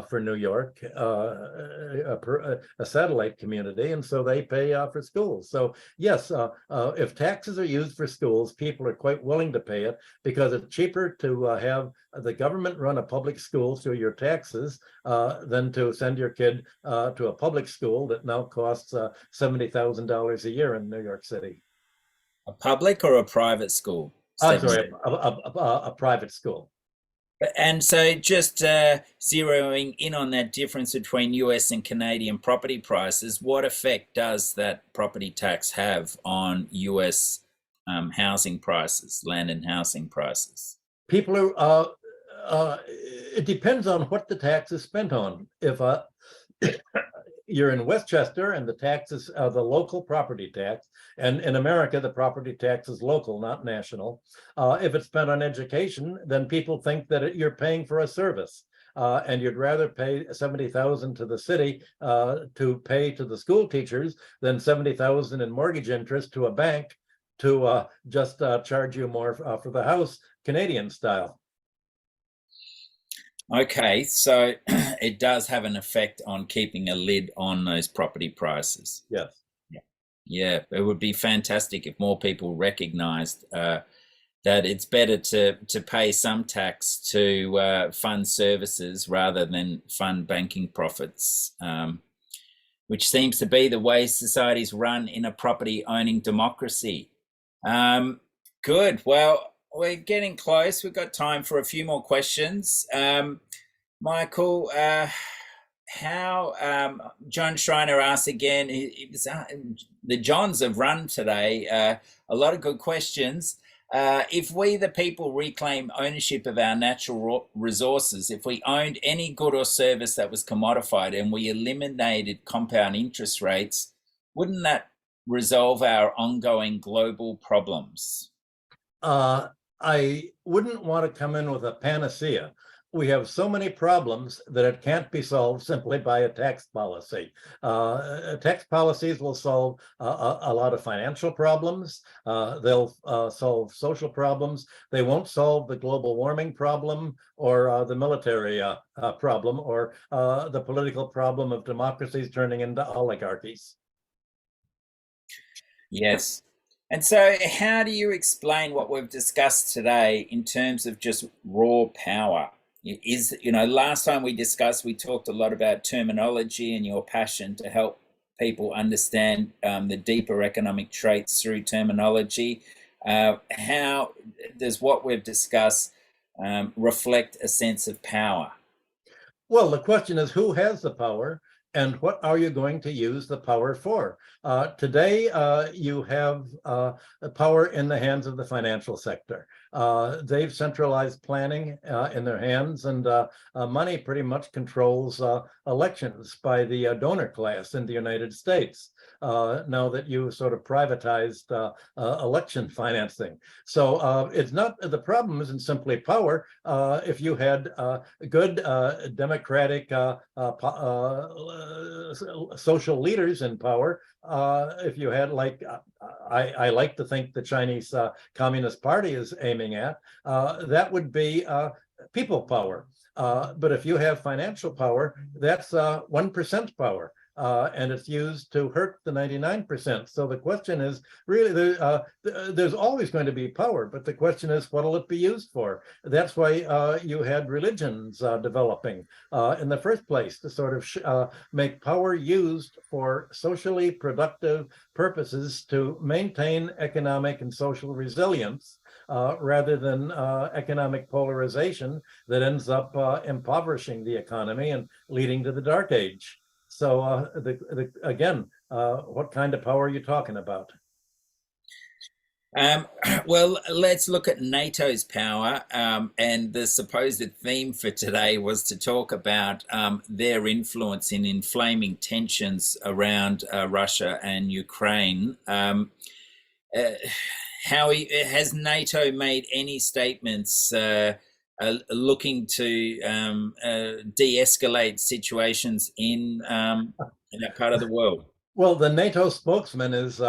for New York, a satellite community, and so they pay for schools. So yes, if taxes are used for schools, people are quite willing to pay it because it's cheaper to have the government run a public school through your taxes than to send your kid to a public school that now costs $70,000 a year in New York City. A public or a private school? I'm sorry, a private school. And so, just zeroing in on that difference between US and Canadian property prices, what effect does that property tax have on US housing prices, land and housing prices? People are, it depends on what the tax is spent on. If you're in Westchester and the tax is the local property tax, and in America, the property tax is local, not national. If it's spent on education, then people think that you're paying for a service. and you'd rather pay 70,000 to the city to pay to the school teachers than 70,000 in mortgage interest to a bank to just charge you more for the house, Canadian style. Okay, so it does have an effect on keeping a lid on those property prices. Yes. Yeah, it would be fantastic if more people recognized that it's better to pay some tax to fund services rather than fund banking profits, which seems to be the way societies run in a property owning democracy. Good. Well, we're getting close. We've got time for a few more questions. Michael, how John Schreiner asked again, the Johns have run today, a lot of good questions. If we, the people, reclaim ownership of our natural resources, if we owned any good or service that was commodified and we eliminated compound interest rates, wouldn't that resolve our ongoing global problems? I wouldn't want to come in with a panacea. We have so many problems that it can't be solved simply by a tax policy. Tax policies will solve a lot of financial problems. They'll solve social problems. They won't solve the global warming problem or the military problem or the political problem of democracies turning into oligarchies. Yes. And so, how do you explain what we've discussed today in terms of just raw power? Last time we discussed, we talked a lot about terminology and your passion to help people understand the deeper economic traits through terminology. How does what we've discussed reflect a sense of power? Well, the question is, who has the power and what are you going to use the power for? Today, you have power in the hands of the financial sector. They've centralized planning in their hands, and money pretty much controls elections by the donor class in the United States, now that you sort of privatized election financing. So it's not, the problem isn't simply power. If you had good democratic social leaders in power, if you had, like, I like to think the Chinese Communist Party is aiming at, that would be people power. But if you have financial power, that's 1% power. And it's used to hurt the 99%. So the question is really, there's always going to be power, but the question is, what will it be used for? That's why you had religions developing in the first place, to sort of make power used for socially productive purposes to maintain economic and social resilience, rather than economic polarization that ends up impoverishing the economy and leading to the dark age. So again, what kind of power are you talking about? Well, let's look at NATO's power. And the supposed theme for today was to talk about their influence in inflaming tensions around Russia and Ukraine. How has NATO made any statements looking to de-escalate situations in that part of the world? Well, the NATO spokesman is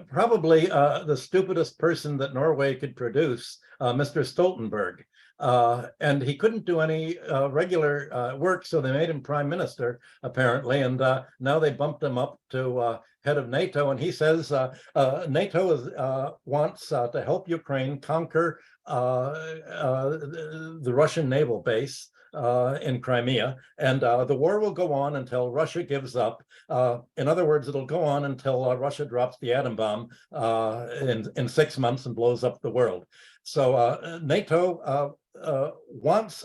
probably the stupidest person that Norway could produce, Mr. Stoltenberg. And he couldn't do any regular work, so they made him prime minister, apparently. And now they bumped him up to head of NATO. And he says NATO wants to help Ukraine conquer the Russian naval base in Crimea, and the war will go on until Russia gives up. In other words, it'll go on until Russia drops the atom bomb in 6 months and blows up the world. So NATO wants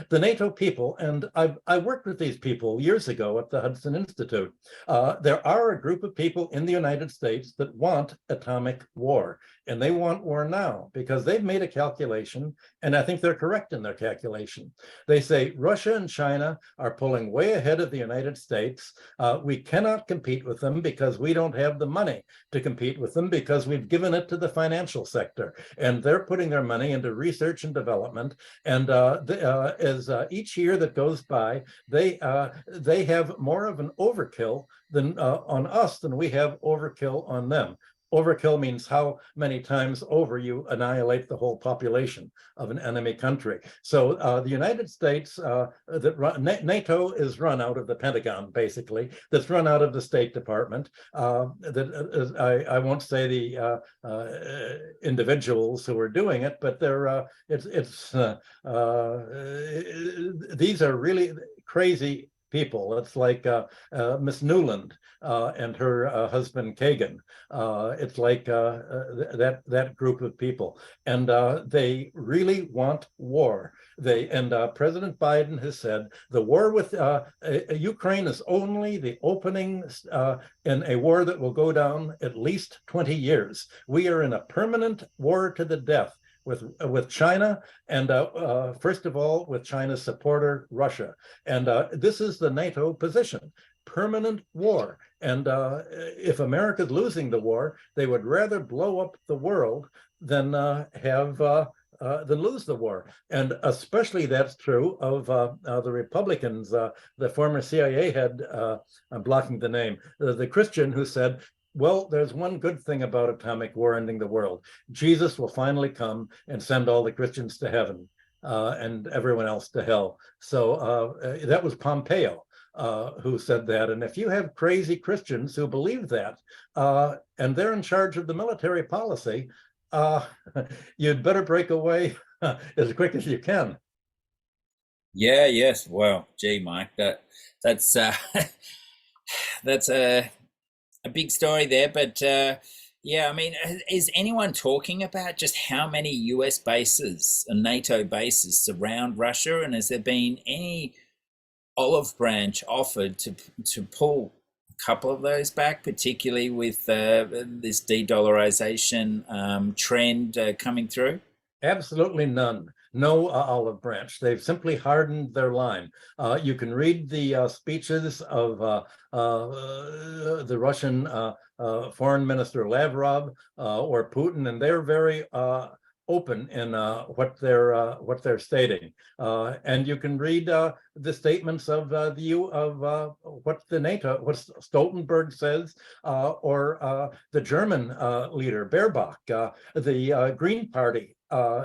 the NATO people, and I worked with these people years ago at the Hudson Institute. There are a group of people in the United States that want atomic war, and they want war now because they've made a calculation, and I think they're correct in their calculation. They say Russia and China are pulling way ahead of the United States. We cannot compete with them because we don't have the money to compete with them because we've given it to the financial sector, and they're putting their money into research and development And as each year that goes by, they have more of an overkill than on us than we have overkill on them. Overkill means how many times over you annihilate the whole population of an enemy country. So the United States, NATO is run out of the Pentagon, basically, that's run out of the State Department. I won't say the individuals who are doing it, but these are really crazy people. It's like Miss Newland and her husband Kagan. It's like that group of people, and they really want war. President Biden has said the war with Ukraine is only the opening in a war that will go down at least 20 years. We are in a permanent war to the death with China, and first of all, with China's supporter, Russia. And this is the NATO position, permanent war. And if America's losing the war, they would rather blow up the world than lose the war. And especially that's true of the Republicans. The former CIA head, I'm blocking the name, the Christian who said, well, there's one good thing about atomic war ending the world. Jesus will finally come and send all the Christians to heaven and everyone else to hell. So that was Pompeo who said that. And if you have crazy Christians who believe that, and they're in charge of the military policy, you'd better break away as quick as you can. Yeah, yes. Well, gee, Mike, that's that's a big story there, but yeah, I mean, is anyone talking about just how many US bases and NATO bases surround Russia, and has there been any olive branch offered to pull a couple of those back, particularly with this de-dollarization trend coming through? Absolutely none. No olive branch. They've simply hardened their line. You can read the speeches of the Russian Foreign Minister Lavrov or Putin, and they're very open in what they're stating. And you can read the statements of what Stoltenberg says, or the German leader Baerbock. The Green Party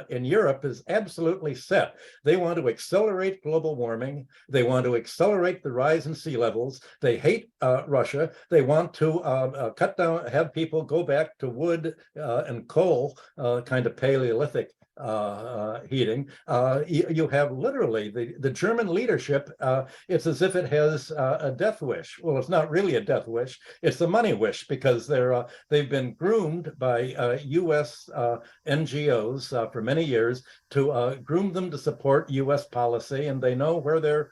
in Europe is absolutely set. They want to accelerate global warming. They want to accelerate the rise in sea levels. They hate Russia. They want to cut down, have people go back to wood and coal, kind of Paleolithic heating. You have literally the German leadership. It's as if it has a death wish. Well, it's not really a death wish. It's a money wish, because they've been groomed by U.S. NGOs for many years to groom them to support U.S. policy, and they know where their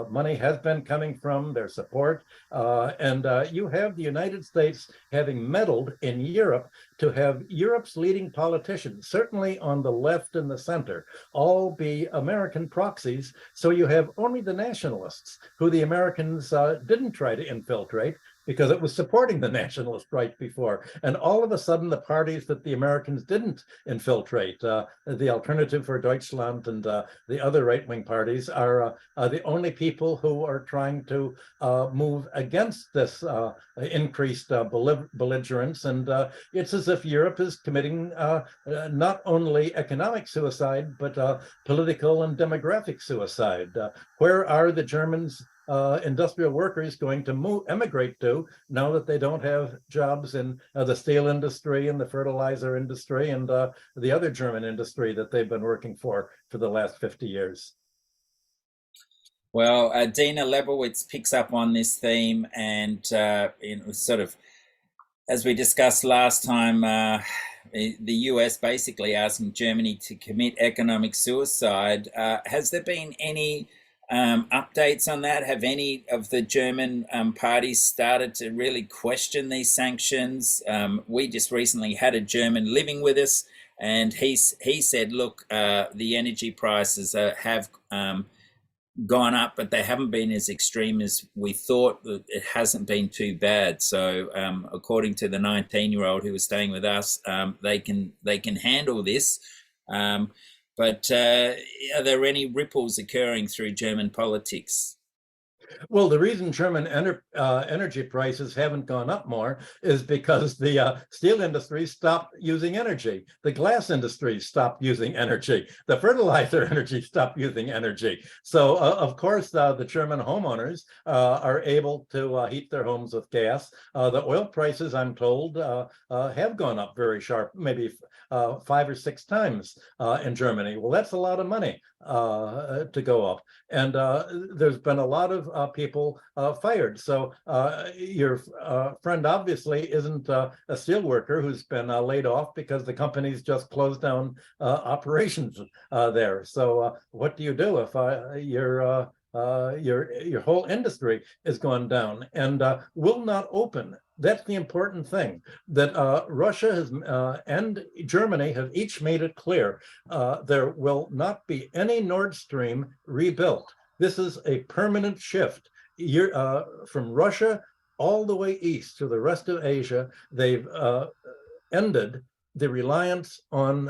money has been coming from, their support. And you have the United States having meddled in Europe to have Europe's leading politicians, certainly on the left and the center, all be American proxies. So you have only the nationalists, who the Americans didn't try to infiltrate, because it was supporting the nationalist right before. And all of a sudden, the parties that the Americans didn't infiltrate, the Alternative for Deutschland and the other right-wing parties, are the only people who are trying to move against this increased belligerence. And it's as if Europe is committing not only economic suicide, but political and demographic suicide. Where are the Germans industrial workers going to emigrate to now that they don't have jobs in the steel industry and the fertilizer industry and the other German industry that they've been working for the last 50 years? Well, Dina Lebowitz picks up on this theme, and sort of, as we discussed last time, the US basically asking Germany to commit economic suicide. Has there been any updates on that? Have any of the German parties started to really question these sanctions? We just recently had a German living with us, and he said, look, the energy prices have gone up, but they haven't been as extreme as we thought. It hasn't been too bad. So according to the 19-year-old who was staying with us, they can handle this. But are there any ripples occurring through German politics? Well, the reason German energy prices haven't gone up more is because the steel industry stopped using energy. The glass industry stopped using energy. The fertilizer industry stopped using energy. So, of course, the German homeowners are able to heat their homes with gas. The oil prices, I'm told, have gone up very sharp, maybe 5 or 6 times in Germany. Well, that's a lot of money to go up. And there's been a lot of people fired. So your friend obviously isn't a steel worker who's been laid off because the company's just closed down operations there. So what do you do if your whole industry is gone down and will not open? That's the important thing, that Russia has and Germany have each made it clear there will not be any Nord Stream rebuilt. This is a permanent shift. From Russia all the way east to the rest of Asia, they've ended the reliance on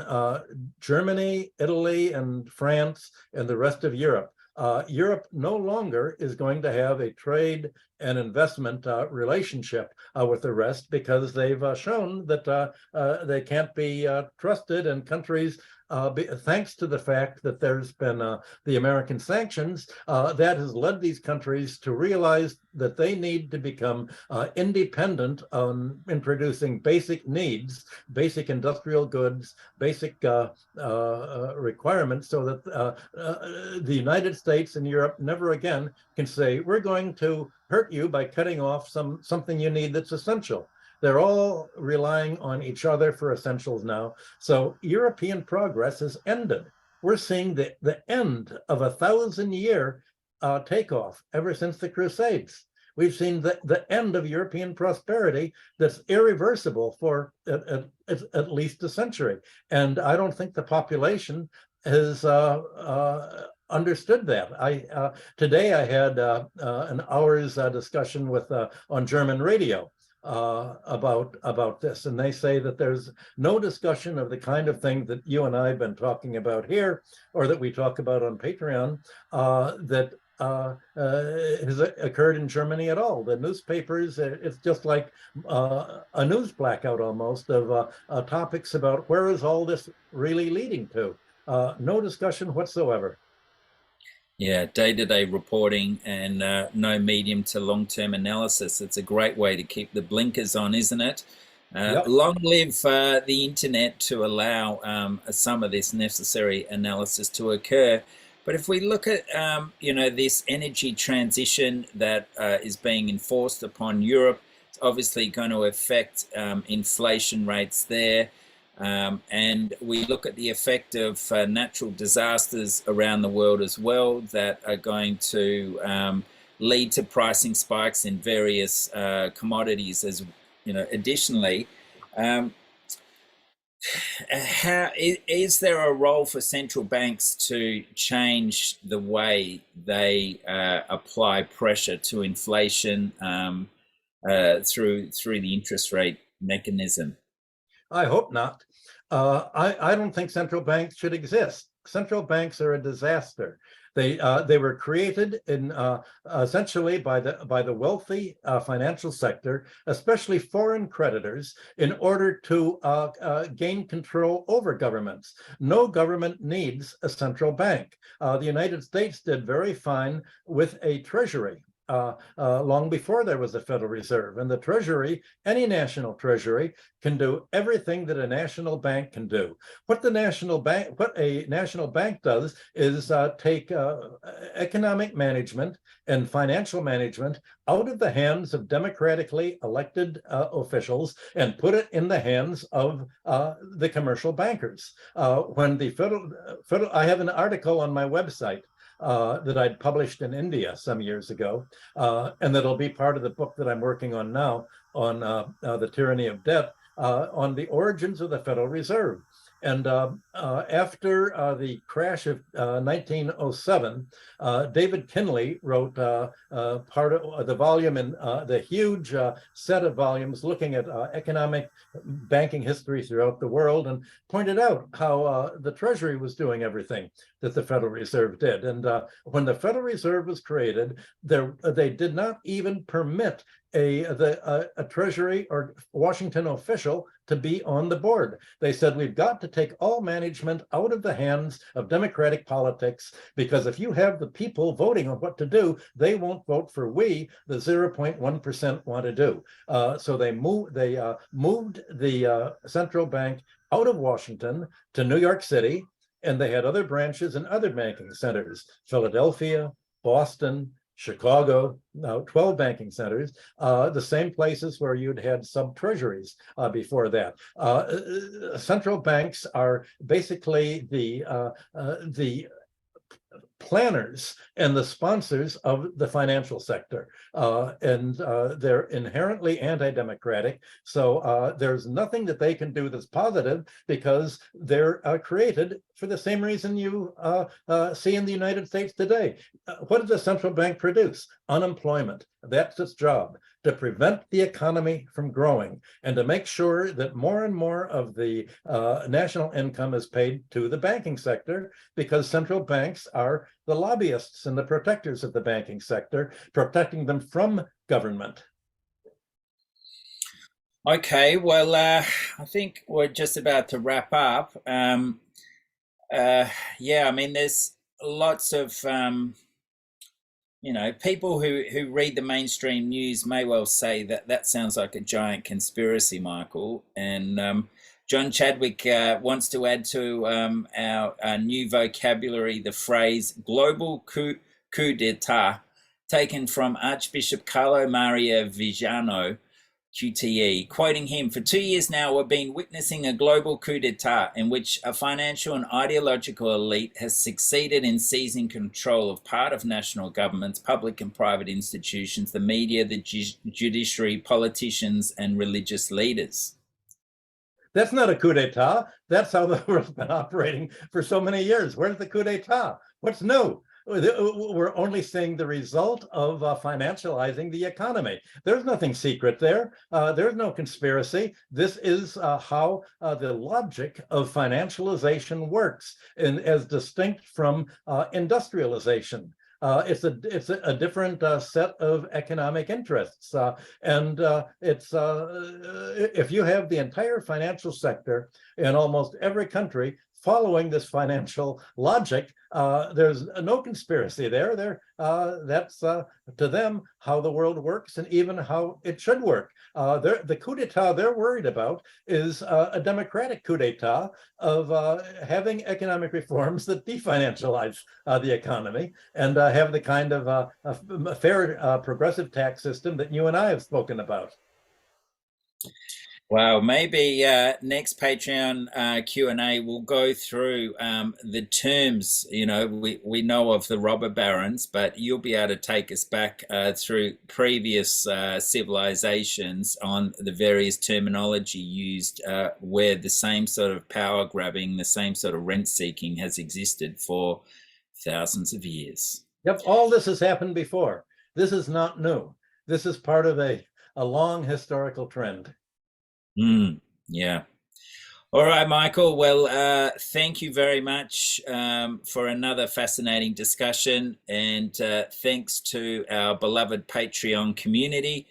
Germany, Italy, and France, and the rest of Europe. Europe no longer is going to have a trade and investment relationship with the rest, because they've shown that they can't be trusted, and countries, thanks to the fact that there's been the American sanctions, that has led these countries to realize that they need to become independent in producing basic needs, basic industrial goods, basic requirements, so that the United States and Europe never again can say, we're going to hurt you by cutting off something you need that's essential. They're all relying on each other for essentials now. So European progress has ended. We're seeing the end of a 1,000-year takeoff ever since the Crusades. We've seen the end of European prosperity that's irreversible for at least a century. And I don't think the population has understood that. Today I had an hour's discussion with on German radio about this, and they say that there's no discussion of the kind of thing that you and I have been talking about here, or that we talk about on Patreon, that has occurred in Germany at all. The newspapers, it's just like a news blackout almost of topics about where is all this really leading to. No discussion whatsoever. Yeah, day-to-day reporting and no medium to long-term analysis. It's a great way to keep the blinkers on, isn't it? Yep. Long live the internet to allow some of this necessary analysis to occur. But if we look at this energy transition that is being enforced upon Europe, it's obviously going to affect inflation rates there. And we look at the effect of natural disasters around the world as well, that are going to lead to pricing spikes in various commodities. As you know, additionally, how is there a role for central banks to change the way they apply pressure to inflation through the interest rate mechanism? I hope not. I don't think central banks should exist. Central banks are a disaster. They were created in essentially by the wealthy financial sector, especially foreign creditors, in order to gain control over governments. No government needs a central bank. The United States did very fine with a treasury. Long before there was a Federal Reserve. And the Treasury, any national treasury, can do everything that a national bank can do. What a national bank does is take economic management and financial management out of the hands of democratically elected officials and put it in the hands of the commercial bankers. When the federal, I have an article on my website that I'd published in India some years ago, and that'll be part of the book that I'm working on now on the tyranny of debt, on the origins of the Federal Reserve. And after the crash of 1907, David Kinley wrote part of the volume in the huge set of volumes looking at economic banking history throughout the world, and pointed out how the Treasury was doing everything that the Federal Reserve did. And when the Federal Reserve was created, they did not even permit a Treasury or Washington official to be on the board. They said, we've got to take all management out of the hands of democratic politics, because if you have the people voting on what to do, they won't vote for the 0.1% want to do. So they moved the central bank out of Washington to New York City, and they had other branches in other banking centers, Philadelphia, Boston, Chicago, now 12 banking centers, the same places where you'd had sub-treasuries before that. Central banks are basically the planners and the sponsors of the financial sector, and they're inherently anti-democratic. So there's nothing that they can do that's positive, because they're created for the same reason you see in the United States today. What does the central bank produce? Unemployment. That's its job, to prevent the economy from growing and to make sure that more and more of the national income is paid to the banking sector, because central banks are the lobbyists and the protectors of the banking sector, protecting them from government. Okay, well, I think we're just about to wrap up. Yeah, I mean, there's lots of people who read the mainstream news may well say that that sounds like a giant conspiracy, Michael. And John Chadwick wants to add to our new vocabulary the phrase global coup d'etat, taken from Archbishop Carlo Maria Vigiano, QTE, quoting him, "For 2 years now, we've been witnessing a global coup d'etat in which a financial and ideological elite has succeeded in seizing control of part of national governments, public and private institutions, the media, the judiciary, politicians, and religious leaders." That's not a coup d'etat. That's how the world's been operating for so many years. Where's the coup d'etat? What's new? We're only seeing the result of financializing the economy. There's nothing secret there. There's no conspiracy. This is how the logic of financialization works, and as distinct from industrialization. It's a different set of economic interests, and if you have the entire financial sector in almost every country following this financial logic, there's no conspiracy there. That's to them how the world works, and even how it should work. The coup d'etat they're worried about is a democratic coup d'etat of having economic reforms that definancialize the economy and have the kind of a fair progressive tax system that you and I have spoken about. Wow, maybe next Patreon Q&A we'll go through the terms. We know of the robber barons, but you'll be able to take us back through previous civilizations on the various terminology used where the same sort of power grabbing, the same sort of rent seeking has existed for thousands of years. Yep, all this has happened before. This is not new. This is part of a long historical trend. Yeah. All right, Michael. Well, thank you very much for another fascinating discussion, and thanks to our beloved Patreon community.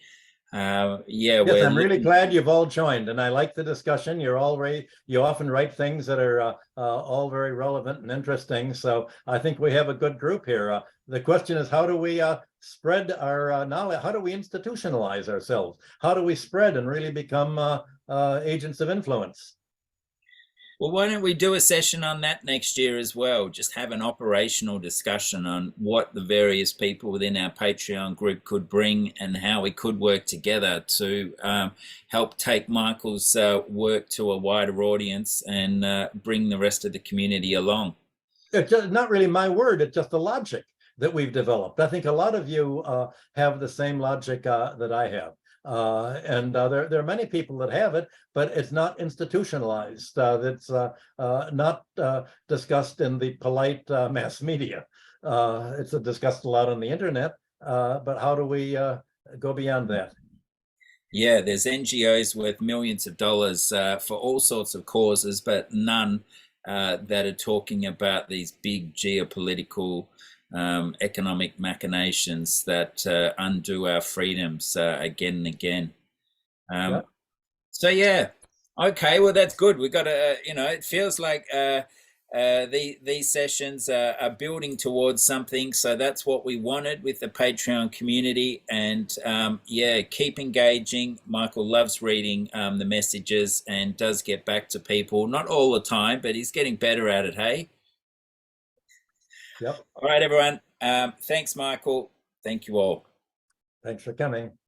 Yes, I'm really glad you've all joined, and I like the discussion. You often write things that are all very relevant and interesting. So I think we have a good group here. The question is, how do we spread our knowledge? How do we institutionalize ourselves? How do we spread and really become agents of influence? Well, why don't we do a session on that next year as well? Just have an operational discussion on what the various people within our Patreon group could bring and how we could work together to help take Michael's work to a wider audience and bring the rest of the community along. It's just not really my word, it's just the logic that we've developed. I think a lot of you have the same logic that I have. And there are many people that have it, but it's not institutionalized. It's not discussed in the polite mass media. It's discussed a lot on the internet, but how do we go beyond that? Yeah, there's NGOs worth millions of dollars for all sorts of causes, but none that are talking about these big geopolitical, economic machinations that undo our freedoms again and again. Yeah. So yeah, okay. Well, that's good. We got to, it feels like these sessions are building towards something. So that's what we wanted with the Patreon community. And yeah, keep engaging. Michael loves reading the messages and does get back to people. Not all the time, but he's getting better at it. Hey. Yep. All right, everyone. Thanks, Michael. Thank you all. Thanks for coming.